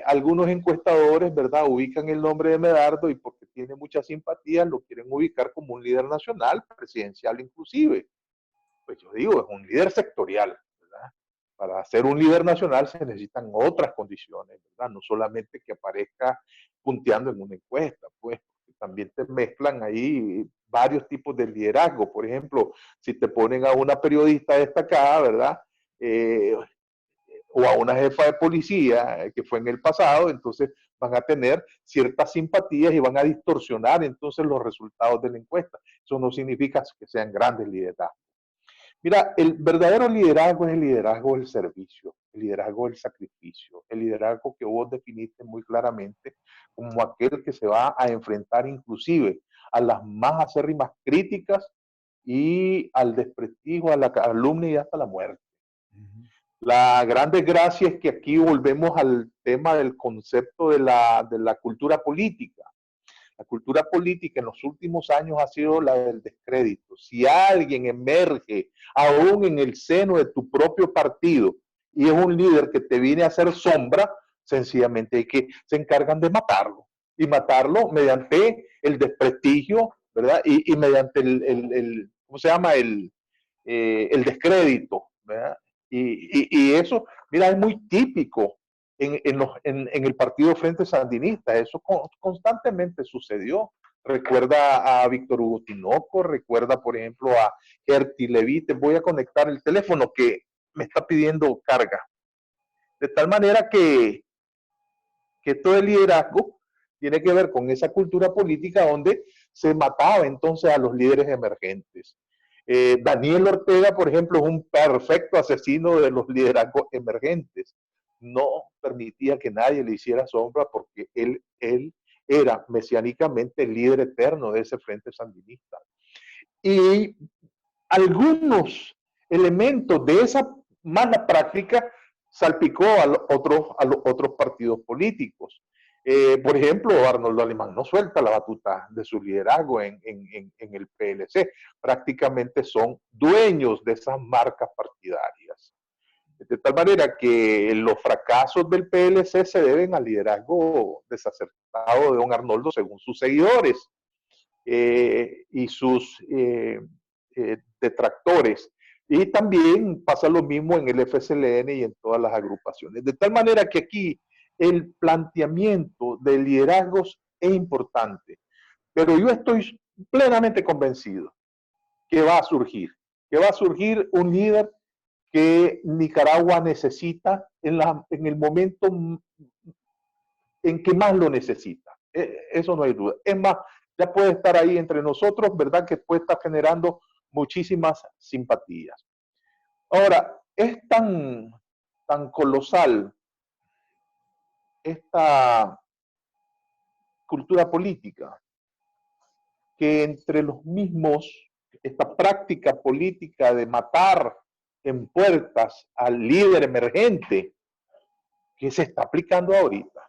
Algunos encuestadores, ¿verdad?, ubican el nombre de Medardo y porque tiene mucha simpatía lo quieren ubicar como un líder nacional, presidencial inclusive. Pues yo digo, es un líder sectorial, ¿verdad? Para ser un líder nacional se necesitan otras condiciones, ¿verdad? No solamente que aparezca punteando en una encuesta, pues también te mezclan ahí varios tipos de liderazgo. Por ejemplo, si te ponen a una periodista destacada, ¿verdad? O a una jefa de policía que fue en el pasado, entonces van a tener ciertas simpatías y van a distorsionar entonces los resultados de la encuesta. Eso no significa que sean grandes liderazgos. Mira, el verdadero liderazgo es el liderazgo del servicio, el liderazgo del sacrificio, el liderazgo que vos definiste muy claramente como aquel que se va a enfrentar inclusive a las más acérrimas críticas y al desprestigio, a la calumnia y hasta la muerte. La gran desgracia es que aquí volvemos al tema del concepto de la cultura política. La cultura política en los últimos años ha sido la del descrédito. Si alguien emerge aún en el seno de tu propio partido y es un líder que te viene a hacer sombra, sencillamente hay que se encargan de matarlo. Y matarlo mediante el desprestigio, ¿verdad? Y mediante ¿cómo se llama? El descrédito, ¿verdad? Y eso, mira, es muy típico en el partido Frente Sandinista. Eso constantemente sucedió. Recuerda a Víctor Hugo Tinoco, recuerda, por ejemplo, a Herty Levy. Te voy a conectar el teléfono que me está pidiendo carga. De tal manera que todo el liderazgo tiene que ver con esa cultura política donde se mataba entonces a los líderes emergentes. Daniel Ortega, por ejemplo, es un perfecto asesino de los liderazgos emergentes. No permitía que nadie le hiciera sombra porque él era mesiánicamente el líder eterno de ese frente sandinista. Y algunos elementos de esa mala práctica salpicó a los otros partidos políticos. Por ejemplo, Arnoldo Alemán no suelta la batuta de su liderazgo en el PLC. Prácticamente son dueños de esas marcas partidarias. De tal manera que los fracasos del PLC se deben al liderazgo desacertado de don Arnoldo según sus seguidores y sus detractores. Y también pasa lo mismo en el FSLN y en todas las agrupaciones. De tal manera que aquí el planteamiento de liderazgos es importante, pero yo estoy plenamente convencido que va a surgir un líder que Nicaragua necesita en el momento en que más lo necesita. Eso no hay duda. Es más, ya puede estar ahí entre nosotros, ¿verdad? Que puede estar generando muchísimas simpatías. Ahora, es tan colosal esta cultura política que entre los mismos, esta práctica política de matar en puertas al líder emergente que se está aplicando ahorita.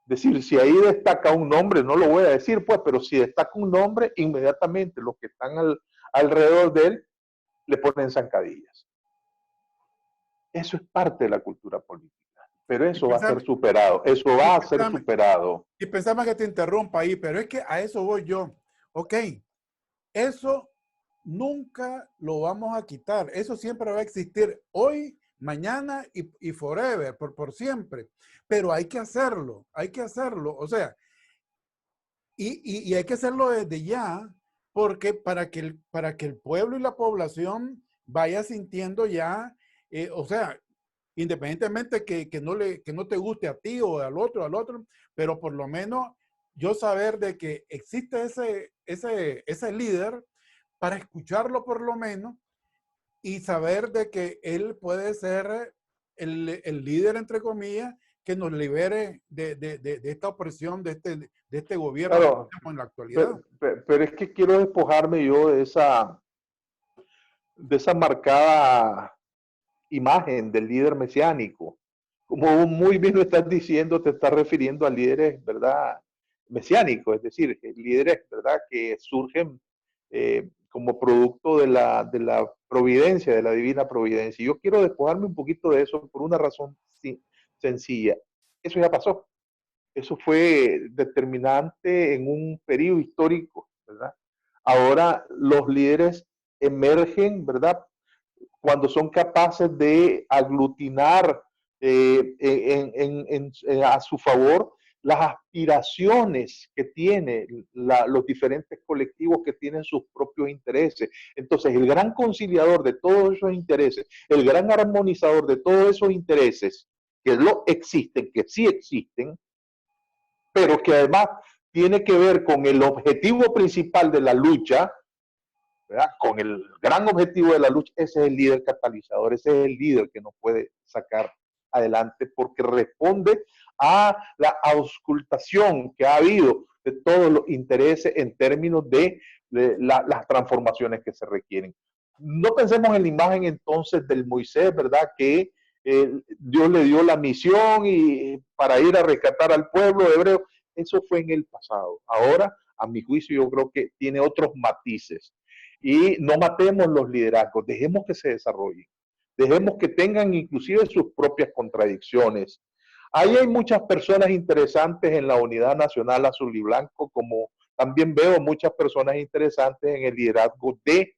Es decir, si ahí destaca un nombre, no lo voy a decir pues, pero si destaca un nombre, inmediatamente los que están alrededor de él le ponen zancadillas. Eso es parte de la cultura política, pero eso va a ser superado, eso va a ser superado. Y pensaba que te interrumpa ahí, pero es que a eso voy yo. Ok, eso nunca lo vamos a quitar, eso siempre va a existir hoy, mañana y forever, por siempre. Pero hay que hacerlo, o sea, y hay que hacerlo desde ya, porque para que el pueblo y la población vaya sintiendo ya, o sea, independientemente que no te guste a ti o al otro, pero por lo menos yo saber de que existe ese líder para escucharlo por lo menos y saber de que él puede ser el líder, entre comillas, que nos libere de esta opresión, de este gobierno claro, que tenemos en la actualidad. Pero es que quiero despojarme yo de esa marcada imagen del líder mesiánico. Como muy bien lo estás diciendo, te estás refiriendo a líderes, ¿verdad? Mesiánicos, es decir, líderes, ¿verdad? Que surgen como producto de la providencia, de la divina providencia. Y yo quiero despojarme un poquito de eso por una razón sencilla. Eso ya pasó. Eso fue determinante en un periodo histórico, ¿verdad? Ahora los líderes emergen, ¿verdad? Cuando son capaces de aglutinar a su favor las aspiraciones que tienen los diferentes colectivos que tienen sus propios intereses. Entonces, el gran conciliador de todos esos intereses, el gran armonizador de todos esos intereses, que existen, que sí existen, pero que además tiene que ver con el objetivo principal de la lucha, ¿verdad? Con el gran objetivo de la lucha, ese es el líder catalizador, ese es el líder que nos puede sacar adelante porque responde a la auscultación que ha habido de todos los intereses en términos de las transformaciones que se requieren. No pensemos en la imagen entonces del Moisés, ¿verdad? Que Dios le dio la misión y para ir a rescatar al pueblo hebreo. Eso fue en el pasado. Ahora, a mi juicio, yo creo que tiene otros matices. Y no matemos los liderazgos, dejemos que se desarrollen, dejemos que tengan inclusive sus propias contradicciones. Ahí hay muchas personas interesantes en la Unidad Nacional Azul y Blanco, como también veo muchas personas interesantes en el liderazgo de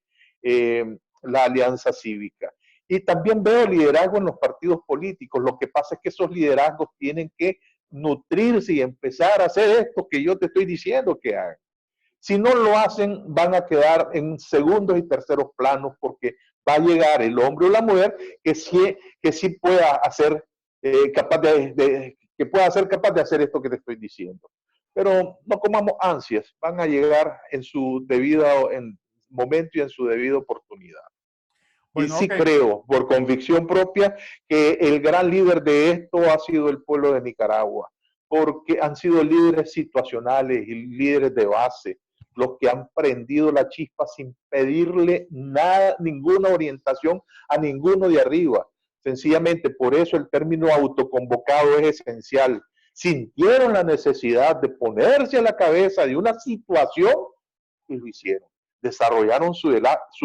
la Alianza Cívica. Y también veo liderazgo en los partidos políticos. Lo que pasa es que esos liderazgos tienen que nutrirse y empezar a hacer esto que yo te estoy diciendo que hagan. Si no lo hacen, van a quedar en segundos y terceros planos porque va a llegar el hombre o la mujer que sí pueda hacer capaz de hacer esto que te estoy diciendo. pero no comamos ansias, van a llegar en su debido momento y en su debida oportunidad. Y Bueno, sí ok. creo, por convicción propia, que el gran líder de esto ha sido el pueblo de Nicaragua, porque han sido líderes situacionales y líderes de base, los que han prendido la chispa sin pedirle nada, ninguna orientación a ninguno de arriba. Sencillamente, por eso el término autoconvocado es esencial. Sintieron la necesidad de ponerse a la cabeza de una situación y lo hicieron. Desarrollaron su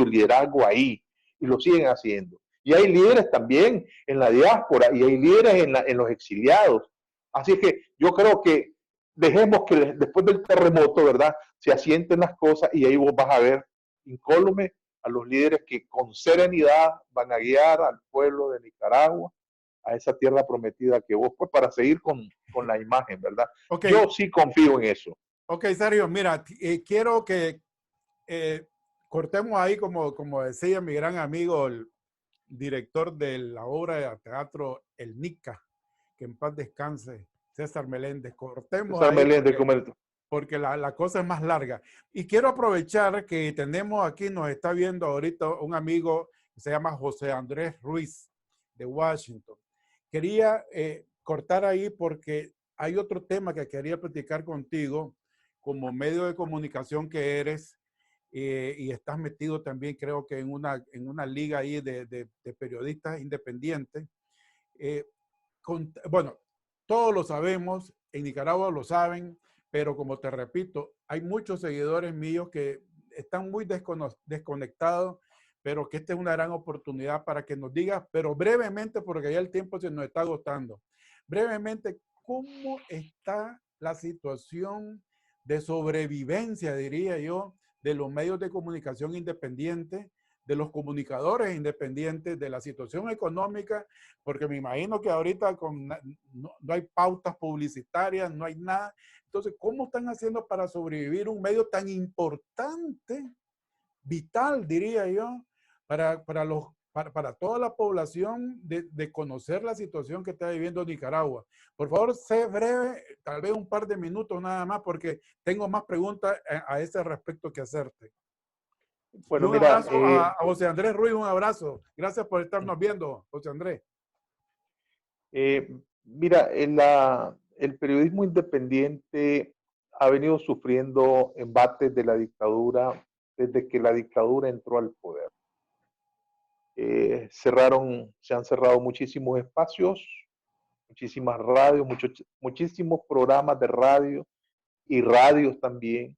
liderazgo ahí y lo siguen haciendo. Y hay líderes también en la diáspora y hay líderes en los exiliados. Así que yo creo que dejemos que después del terremoto, ¿verdad?, se asienten las cosas y ahí vos vas a ver incólume a los líderes que con serenidad van a guiar al pueblo de Nicaragua a esa tierra prometida que vos, pues para seguir con la imagen, ¿verdad? Ok, Yo sí confío en eso. ok, Sergio, mira, quiero que cortemos ahí, como decía mi gran amigo, el director de la obra de teatro El Nica, que en paz descanse, César Meléndez. Cortemos César ahí Meléndez, porque la cosa es más larga. Y quiero aprovechar que tenemos aquí, nos está viendo ahorita un amigo que se llama José Andrés Ruiz de Washington. Quería cortar ahí porque hay otro tema que quería platicar contigo como medio de comunicación que eres y estás metido también creo que en una liga ahí de periodistas independientes. Eh, bueno, todos lo sabemos, en Nicaragua lo saben, pero como te repito, hay muchos seguidores míos que están muy desconectados, pero que esta es una gran oportunidad para que nos digas, pero brevemente, porque ya el tiempo se nos está agotando, brevemente, ¿cómo está la situación de sobrevivencia, diría yo, de los medios de comunicación independientes, de los comunicadores independientes, de la situación económica? Porque me imagino que ahorita no hay pautas publicitarias, no hay nada. Entonces, ¿cómo están haciendo para sobrevivir un medio tan importante, vital, diría yo, para toda la población de conocer la situación que está viviendo Nicaragua? Por favor, sé breve, tal vez un par de minutos nada más, porque tengo más preguntas a ese respecto que hacerte. Y Bueno, un mira, abrazo a José Andrés Ruiz, un abrazo. Gracias por estarnos viendo, José Andrés. mira, el periodismo independiente ha venido sufriendo embates de la dictadura desde que la dictadura entró al poder. Se han cerrado muchísimos espacios, muchísimas radios, muchísimos programas de radio y radios también.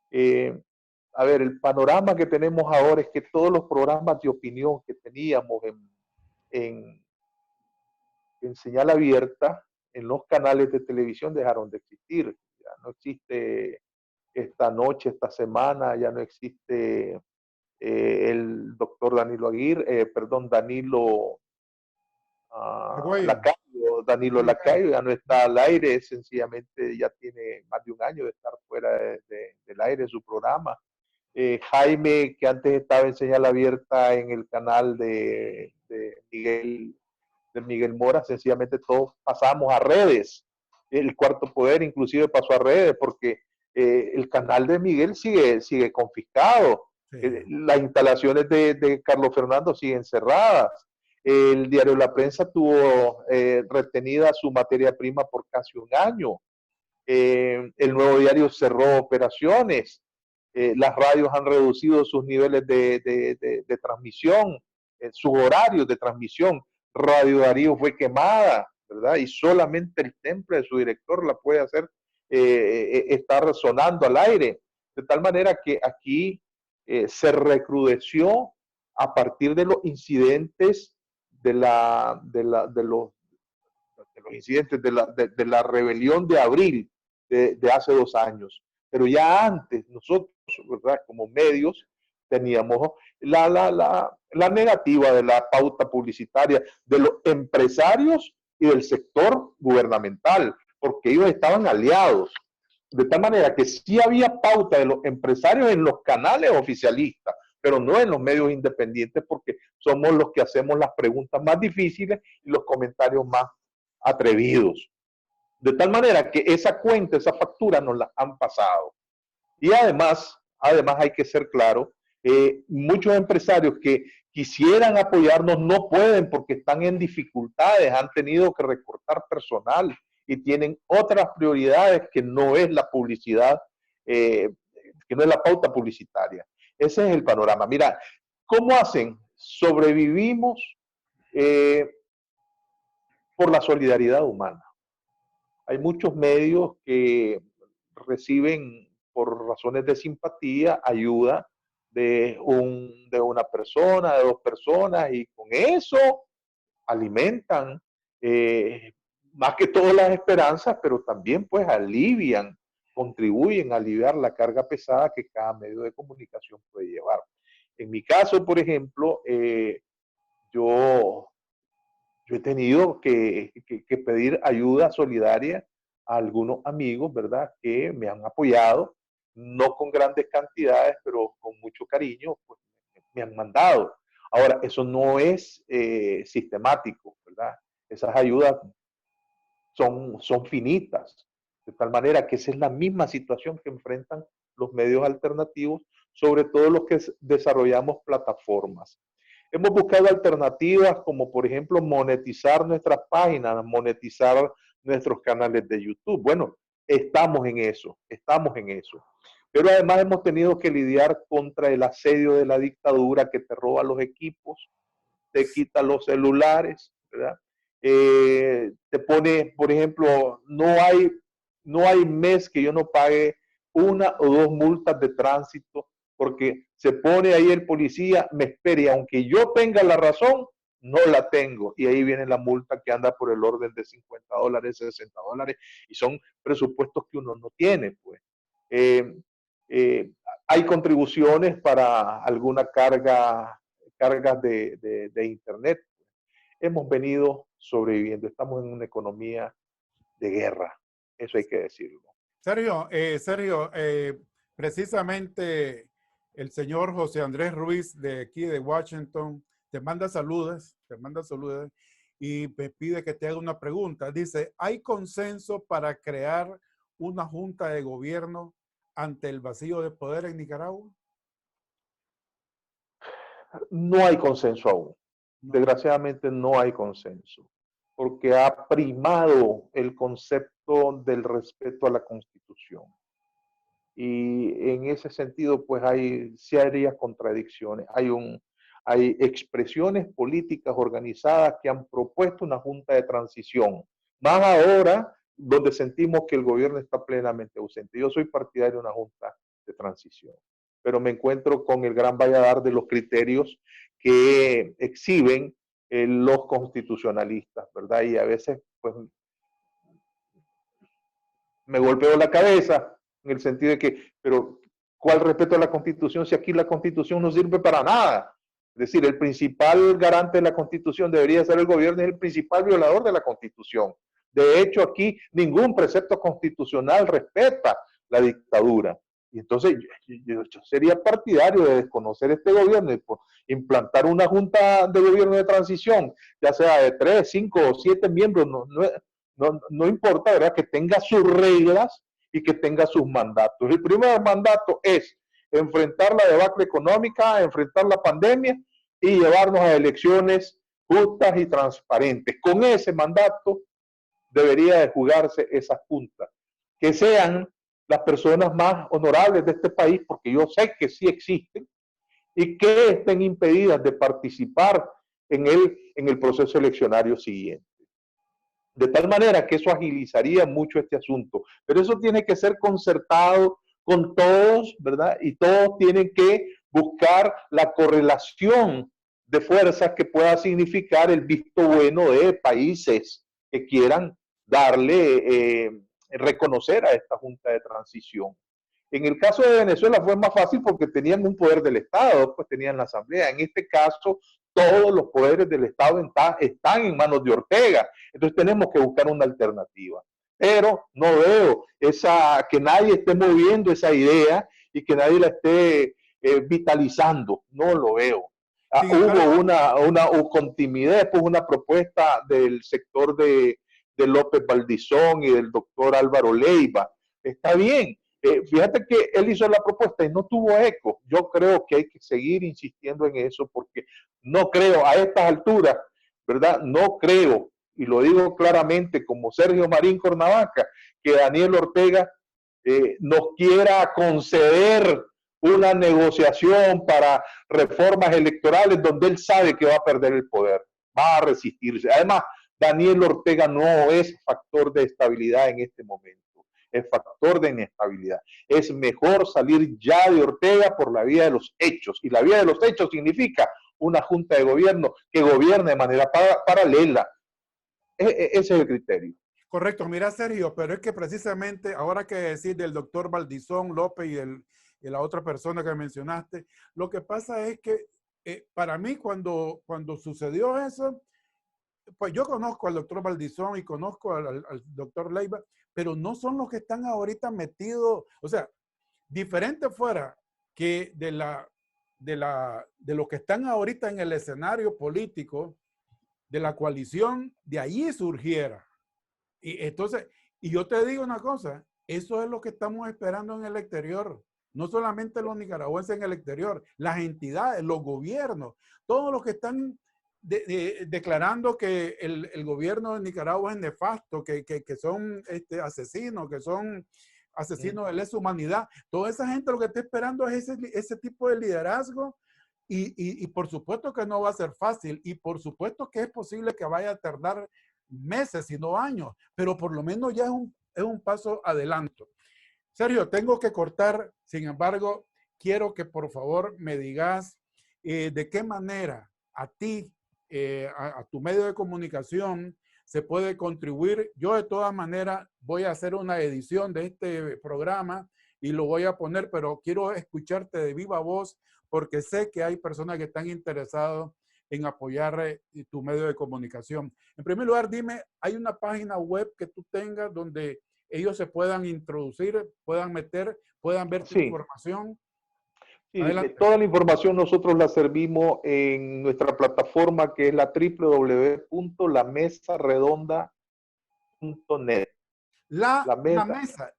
Eh, a ver, el panorama que tenemos ahora es que todos los programas de opinión que teníamos en, en señal abierta, en los canales de televisión dejaron de existir. Ya no existe esta noche, esta semana, ya no existe el doctor Danilo Aguirre, Danilo Lacayo, Danilo Lacayo ya no está al aire, sencillamente ya tiene más de un año de estar fuera del aire de su programa. Jaime, que antes estaba en señal abierta en el canal de Miguel Mora, sencillamente todos pasamos a redes. El Cuarto Poder inclusive pasó a redes porque el canal de Miguel sigue confiscado. Sí. Las instalaciones de Carlos Fernando siguen cerradas. El diario La Prensa tuvo retenida su materia prima por casi un año. El Nuevo Diario cerró operaciones. Las radios han reducido sus niveles de transmisión, sus horarios de transmisión. Radio Darío fue quemada, ¿verdad? Y solamente el temple de su director la puede hacer estar sonando al aire. De tal manera que aquí se recrudeció a partir de los incidentes de los incidentes de la rebelión de abril de hace 2 años. Pero ya antes nosotros, ¿verdad?, como medios, teníamos la negativa de la pauta publicitaria de los empresarios y del sector gubernamental, porque ellos estaban aliados. De tal manera que sí había pauta de los empresarios en los canales oficialistas, pero no en los medios independientes, porque somos los que hacemos las preguntas más difíciles y los comentarios más atrevidos. De tal manera que esa cuenta, esa factura nos la han pasado. Y además hay que ser claro, muchos empresarios que quisieran apoyarnos no pueden porque están en dificultades, han tenido que recortar personal y tienen otras prioridades que no es la publicidad, que no es la pauta publicitaria. Ese es el panorama. Mira, ¿cómo hacen? Sobrevivimos eh, por la solidaridad humana. Hay muchos medios que reciben por razones de simpatía ayuda de una persona, de dos personas, y con eso alimentan más que todo las esperanzas, pero también pues alivian, contribuyen a aliviar la carga pesada que cada medio de comunicación puede llevar. En mi caso, por ejemplo, yo yo he tenido que pedir ayuda solidaria a algunos amigos, ¿verdad? Que me han apoyado, no con grandes cantidades, pero con mucho cariño, pues me han mandado. Ahora, eso no es sistemático, ¿verdad? Esas ayudas son finitas, de tal manera que esa es la misma situación que enfrentan los medios alternativos, sobre todo los que desarrollamos plataformas. Hemos buscado alternativas como por ejemplo monetizar nuestras páginas, monetizar nuestros canales de YouTube. Bueno, estamos en eso, estamos en eso. Pero además hemos tenido que lidiar contra el asedio de la dictadura que te roba los equipos, te quita los celulares, ¿verdad? Te pone, por ejemplo, no hay mes que yo no pague una o dos multas de tránsito porque se pone ahí el policía, me espera y aunque yo tenga la razón, no la tengo. Y ahí viene la multa que anda por el orden de $50, $60 y son presupuestos que uno no tiene, pues. Eh, hay contribuciones para alguna cargas de Internet. Hemos venido sobreviviendo, estamos en una economía de guerra, eso hay que decirlo. Sergio, precisamente el señor José Andrés Ruiz de aquí de Washington te manda saludos y me pide que te haga una pregunta. Dice, ¿hay consenso para crear una junta de gobierno ante el vacío de poder en Nicaragua? No hay consenso aún. No. Desgraciadamente no hay consenso, porque ha primado el concepto del respeto a la Constitución. Y en ese sentido, pues hay serias contradicciones. Hay expresiones políticas organizadas que han propuesto una junta de transición, más ahora donde sentimos que el gobierno está plenamente ausente. Yo soy partidario de una junta de transición, pero me encuentro con el gran valladar de los criterios que exhiben los constitucionalistas, ¿verdad? Y a veces, pues, me golpeo la cabeza en el sentido de que, pero ¿cuál respeto a la Constitución si aquí la Constitución no sirve para nada? Es decir, el principal garante de la Constitución debería ser el gobierno, es el principal violador de la Constitución. De hecho, aquí ningún precepto constitucional respeta la dictadura. Y entonces yo sería partidario de desconocer este gobierno y implantar una junta de gobierno de transición, ya sea de 3, 5 o 7 miembros, no importa, ¿verdad? Que tenga sus reglas y que tenga sus mandatos. El primer mandato es enfrentar la debacle económica, enfrentar la pandemia y llevarnos a elecciones justas y transparentes. Con ese mandato debería de jugarse esa junta. Que sean las personas más honorables de este país, porque yo sé que sí existen, y que estén impedidas de participar en el proceso eleccionario siguiente. De tal manera que eso agilizaría mucho este asunto. Pero eso tiene que ser concertado con todos, ¿verdad? Y todos tienen que buscar la correlación de fuerzas que pueda significar el visto bueno de países que quieran darle, reconocer a esta Junta de Transición. En el caso de Venezuela fue más fácil porque tenían un poder del Estado, pues tenían la Asamblea. En este caso, todos los poderes del Estado están en manos de Ortega. Entonces tenemos que buscar una alternativa. Pero no veo que nadie esté moviendo esa idea y que nadie la esté vitalizando. No lo veo. Hubo con timidez pues una propuesta del sector de de López Valdizón y del doctor Álvaro Leiva. Está bien. Fíjate que él hizo la propuesta y no tuvo eco. Yo creo que hay que seguir insistiendo en eso porque no creo a estas alturas, ¿verdad? No creo, y lo digo claramente como Sergio Marín Cornavaca, que Daniel Ortega nos quiera conceder una negociación para reformas electorales donde él sabe que va a perder el poder, va a resistirse. Además, Daniel Ortega no es factor de estabilidad en este momento, es factor de inestabilidad. Es mejor salir ya de Ortega por la vía de los hechos, y la vía de los hechos significa una junta de gobierno que gobierne de manera paralela. Ese es el criterio. Correcto, mira Sergio, pero es que precisamente ahora que decir del doctor Valdizón López y la otra persona que mencionaste, lo que pasa es que para mí cuando sucedió eso, pues yo conozco al doctor Valdizón y conozco al doctor Leiva, pero no son los que están ahorita metidos, o sea, diferente fuera que de lo que están ahorita en el escenario político de la coalición, de allí surgiera. Y entonces, y yo te digo una cosa, eso es lo que estamos esperando en el exterior. No solamente los nicaragüenses en el exterior, las entidades, los gobiernos, todos los que están declarando que el gobierno de Nicaragua es nefasto, que son asesinos, que son asesinos de lesa humanidad. Toda esa gente lo que está esperando es ese tipo de liderazgo y por supuesto que no va a ser fácil y por supuesto que es posible que vaya a tardar meses y no años, pero por lo menos ya es un paso adelanto. Sergio, tengo que cortar, sin embargo, quiero que por favor me digas de qué manera a ti, a tu medio de comunicación, se puede contribuir. Yo de todas maneras voy a hacer una edición de este programa y lo voy a poner, pero quiero escucharte de viva voz porque sé que hay personas que están interesadas en apoyar tu medio de comunicación. En primer lugar, dime, ¿hay una página web que tú tengas donde ellos se puedan introducir, puedan meter, puedan ver tu información? Sí, toda la información nosotros la servimos en nuestra plataforma que es la www.lamesarredonda.net. La mesa.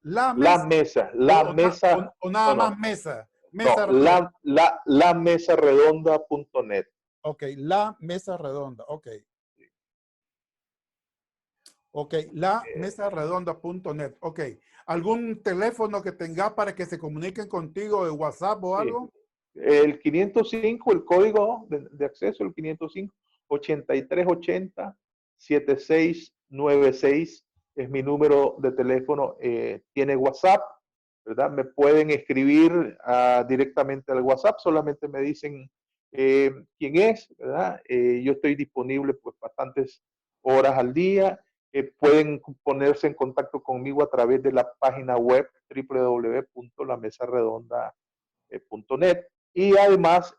O nada más mesa. Mesa redonda. Lamesarredonda.net. Ok, la mesa redonda, ok. Ok, lamesarredonda.net, ok. ¿Algún teléfono que tengas para que se comuniquen contigo de WhatsApp o algo? El 505, el código de acceso, el 505-8380-7696 es mi número de teléfono. Tiene WhatsApp, ¿verdad? Me pueden escribir directamente al WhatsApp, solamente me dicen quién es, ¿verdad? Yo estoy disponible pues bastantes horas al día. Pueden ponerse en contacto conmigo a través de la página web www.lamesarredonda.net y además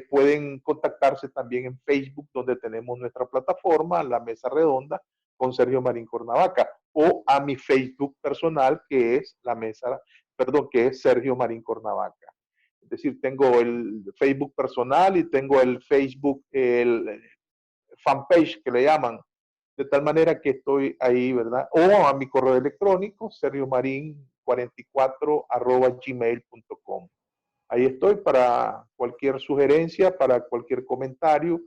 pueden contactarse también en Facebook, donde tenemos nuestra plataforma, La Mesa Redonda, con Sergio Marín Cornavaca, o a mi Facebook personal, que es que es Sergio Marín Cornavaca. Es decir, tengo el Facebook personal y tengo el Facebook, el fanpage que le llaman, de tal manera que estoy ahí, ¿verdad? O a mi correo electrónico, sergiomarin44@gmail.com. Ahí estoy para cualquier sugerencia, para cualquier comentario,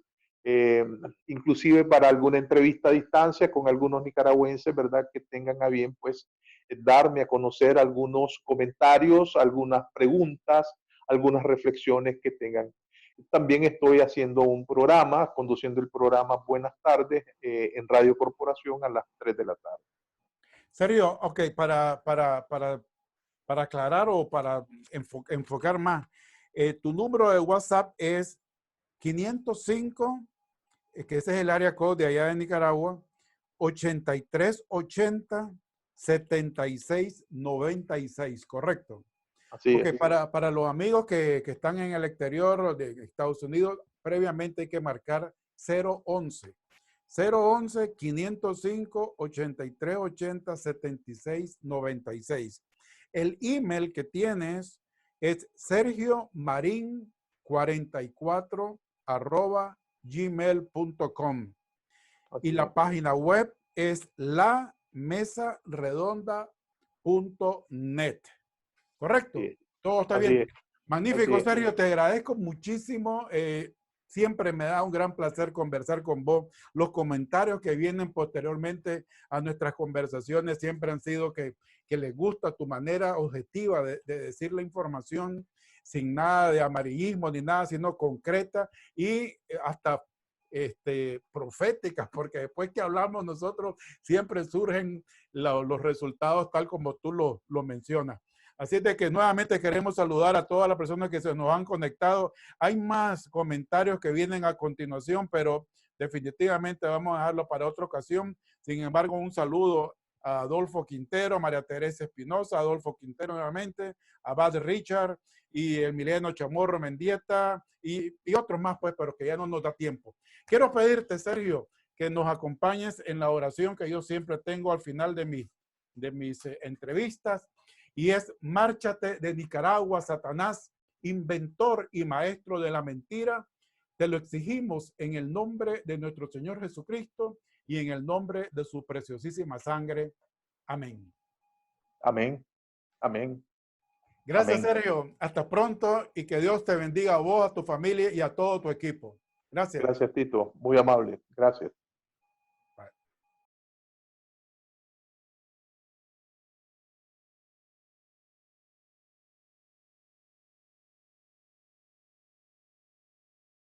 inclusive para alguna entrevista a distancia con algunos nicaragüenses, ¿verdad? Que tengan a bien, pues, darme a conocer algunos comentarios, algunas preguntas, algunas reflexiones que tengan. También estoy haciendo un programa, conduciendo el programa Buenas Tardes en Radio Corporación a las 3 de la tarde. Sergio, ok, para aclarar o para enfocar más, tu número de WhatsApp es 505, que ese es el área code de allá de Nicaragua, 8380-7696, ¿correcto? Así okay, es. Para los amigos que están en el exterior de Estados Unidos, previamente hay que marcar 011. 011-505-8380-7696. El email que tienes es sergiomarin44@gmail.com. Y la página web es lamesaredonda.net. ¿Correcto? Sí, Todo está así bien. es, así Magnífico, es. Sergio, te agradezco muchísimo. Siempre me da un gran placer conversar con vos. Los comentarios que vienen posteriormente a nuestras conversaciones siempre han sido que les gusta tu manera objetiva de decir la información sin nada de amarillismo ni nada, sino concreta y hasta proféticas, porque después que hablamos nosotros siempre surgen los resultados tal como tú lo mencionas. Así de que nuevamente queremos saludar a todas las personas que se nos han conectado. Hay más comentarios que vienen a continuación, pero definitivamente vamos a dejarlo para otra ocasión. Sin embargo, un saludo a Adolfo Quintero, María Teresa Espinosa, Adolfo Quintero nuevamente, a Bad Richard y Emiliano Chamorro Mendieta y otros más, pues, pero que ya no nos da tiempo. Quiero pedirte, Sergio, que nos acompañes en la oración que yo siempre tengo al final de mis entrevistas. Y es: márchate de Nicaragua, Satanás, inventor y maestro de la mentira. Te lo exigimos en el nombre de nuestro Señor Jesucristo y en el nombre de su preciosísima sangre. Amén. Amén, amén, Gracias, amén. Sergio. Hasta pronto y que Dios te bendiga a vos, a tu familia y a todo tu equipo. Gracias. Gracias, Tito. Muy amable. Gracias.